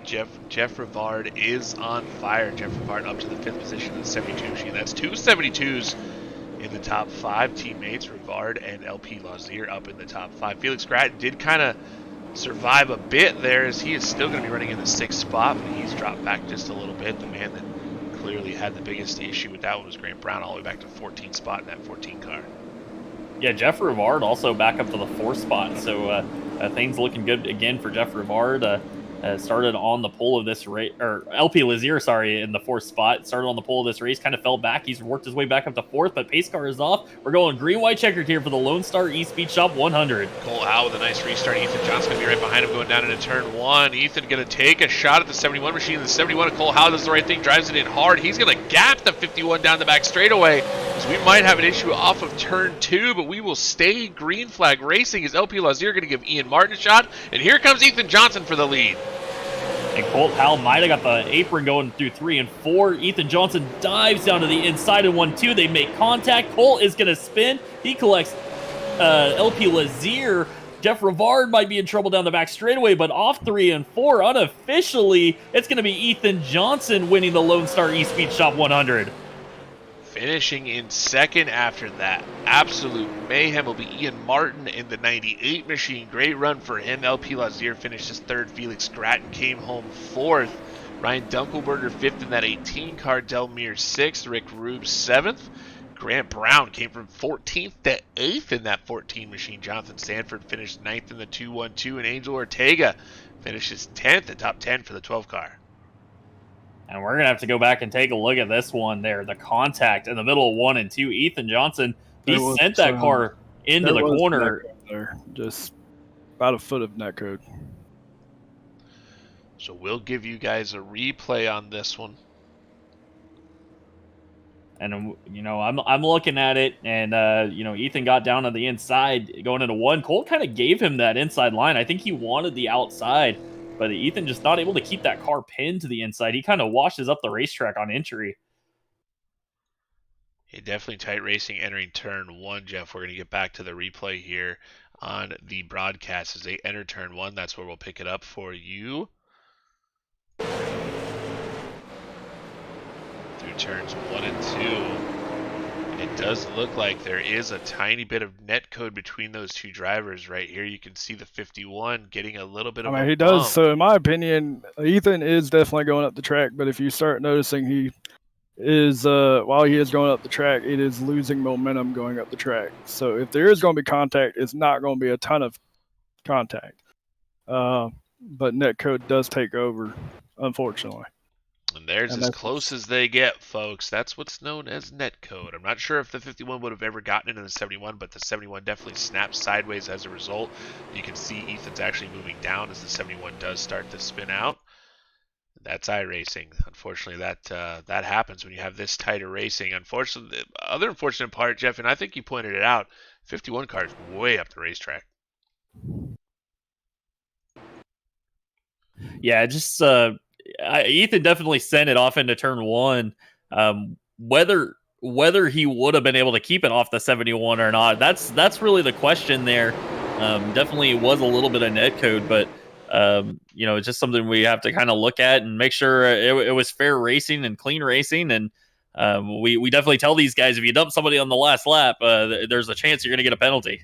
Jeff Rivard is on fire. Jeff Rivard up to the 5th position in the 72 machine. That's 2 72s in the top 5 teammates. Rivard and LP Lazier up in the top 5. Felix Gratton did kind of survive a bit there, as he is still going to be running in the 6th spot, but he's dropped back just a little bit. The man that clearly had the biggest issue with that one was Grant Brown, all the way back to 14th spot in that 14 car. Yeah, Jeff Rivard also back up to the 4th spot, so things looking good again for Jeff Rivard. Started on the pole of this race, or LP Lazier, sorry, in the 4th spot. Started on the pole of this race, kind of fell back. He's worked his way back up to 4th, but pace car is off. We're going green-white checkered here for the Lone Star Espeed Shop 100. Cole Howe with a nice restart. Ethan Johnson going to be right behind him going down into turn 1. Ethan going to take a shot at the 71 machine. The 71 of Cole Howe does the right thing, drives it in hard. He's going to gap the 51 down the back straightaway, as we might have an issue off of turn 2, but we will stay green flag racing as LP Lazier going to give Ian Martin a shot. And here comes Ethan Johnson for the lead. And Colt Howell might have got the apron going through 3 and 4. Ethan Johnson dives down to the inside in 1-2. They make contact. Colt is going to spin. He collects LP Lazier. Jeff Rivard might be in trouble down the back straightaway, but off 3 and 4, unofficially, it's going to be Ethan Johnson winning the Lone Star Espeed Shop 100. Finishing in 2nd after that absolute mayhem will be Ian Martin in the 98 machine. Great run for him. LP Lazier finished his 3rd. Felix Gratton came home 4th. Ryan Dunkelberger 5th in that 18 car. Delmere 6th. Rick Rube 7th. Grant Brown came from 14th to 8th in that 14 machine. Jonathan Sanford finished 9th in the 212, and Angel Ortega finishes 10th, the top 10 for the 12 car. And we're going to have to go back and take a look at this one there. The contact in the middle of 1 and 2. Ethan Johnson, he sent that car into the corner. There, just about a foot of net code. So we'll give you guys a replay on this one. And, you know, I'm looking at it, and, you know, Ethan got down on the inside going into 1. Colt kind of gave him that inside line. I think he wanted the outside, but Ethan just not able to keep that car pinned to the inside. He kind of washes up the racetrack on entry. Yeah, definitely tight racing entering turn 1, Jeff. We're going to get back to the replay here on the broadcast as they enter turn 1. That's where we'll pick it up for you. Through turns 1 and 2. It does look like there is a tiny bit of net code between those two drivers right here. You can see the 51 getting a little bit of he does. So in my opinion, Ethan is definitely going up the track, but if you start noticing he is, while he is going up the track, it is losing momentum going up the track. So if there is going to be contact, it's not going to be a ton of contact. But net code does take over, unfortunately. And there's as close as they get, folks. That's what's known as netcode. I'm not sure if the 51 would have ever gotten into the 71, but the 71 definitely snaps sideways as a result. You can see Ethan's actually moving down as the 71 does start to spin out. That's iRacing. Unfortunately, that happens when you have this tighter racing. Unfortunately, the other unfortunate part, Jeff, and I think you pointed it out, 51 car is way up the racetrack. Yeah, just Ethan definitely sent it off into turn one. Whether he would have been able to keep it off the 71 or not, that's really the question there. Definitely was a little bit of net code, but it's just something we have to kind of look at and make sure it was fair racing and clean racing. And we definitely tell these guys, if you dump somebody on the last lap, there's a chance you're going to get a penalty.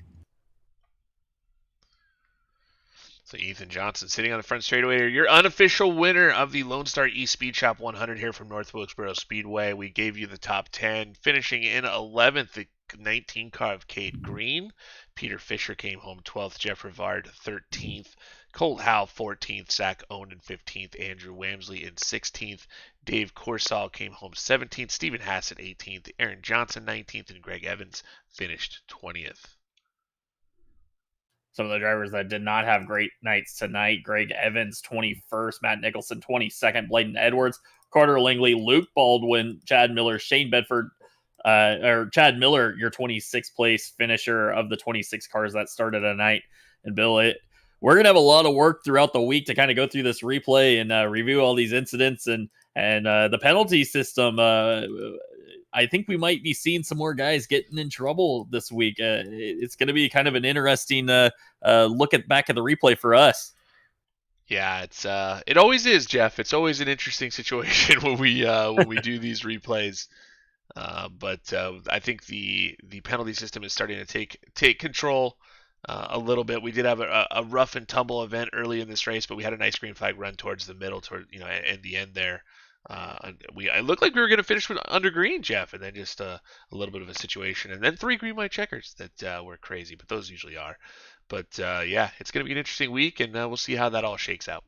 So Ethan Johnson sitting on the front straightaway. Your unofficial winner of the Lone Star East Speed Shop 100 here from North Wilkesboro Speedway. We gave you the top 10, finishing in 11th, the 19 car of Cade Green. Peter Fisher came home 12th. Jeff Rivard 13th. Colt Howell 14th. Zach Owen 15th. Andrew Wamsley in 16th. Dave Corsall came home 17th. Stephen Hassett 18th. Aaron Johnson 19th. And Greg Evans finished 20th. Some of the drivers that did not have great nights tonight: Greg Evans, 21st, Matt Nicholson, 22nd, Bladen Edwards, Carter Langley, Luke Baldwin, Chad Miller, Shane Bedford, or Chad Miller, your 26th place finisher of the 26 cars that started tonight. And Bill, we're going to have a lot of work throughout the week to kind of go through this replay and review all these incidents and the penalty system. I think we might be seeing some more guys getting in trouble this week. It's going to be kind of an interesting look back at the replay for us. Yeah, it always is, Jeff. It's always an interesting situation when we do these replays. But I think the penalty system is starting to take control a little bit. We did have a rough and tumble event early in this race, but we had a nice green flag run towards the middle, at the end there. I looked like we were going to finish with under green, Jeff, and then just a little bit of a situation, and then 3 green white checkers that were crazy, but those usually are. But yeah, it's going to be an interesting week, and we'll see how that all shakes out.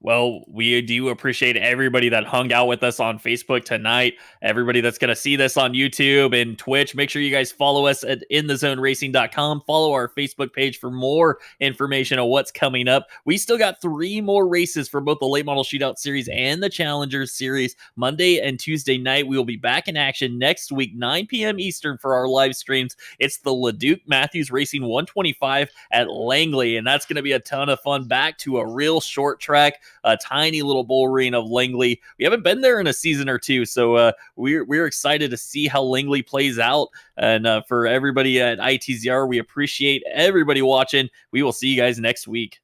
Well, we do appreciate everybody that hung out with us on Facebook tonight. Everybody that's going to see this on YouTube and Twitch, make sure you guys follow us at inthezone.racing.com. Follow our Facebook page for more information on what's coming up. We still got 3 more races for both the Late Model Shootout Series and the Challengers Series. Monday and Tuesday night, we will be back in action next week, 9 p.m. Eastern for our live streams. It's the LeDuc Matthews Racing 125 at Langley, and that's going to be a ton of fun. Back to a real short track, a tiny little bullring of Langley. We haven't been there in a season or two, so we're excited to see how Langley plays out. And for everybody at ITZR, we appreciate everybody watching. We will see you guys next week.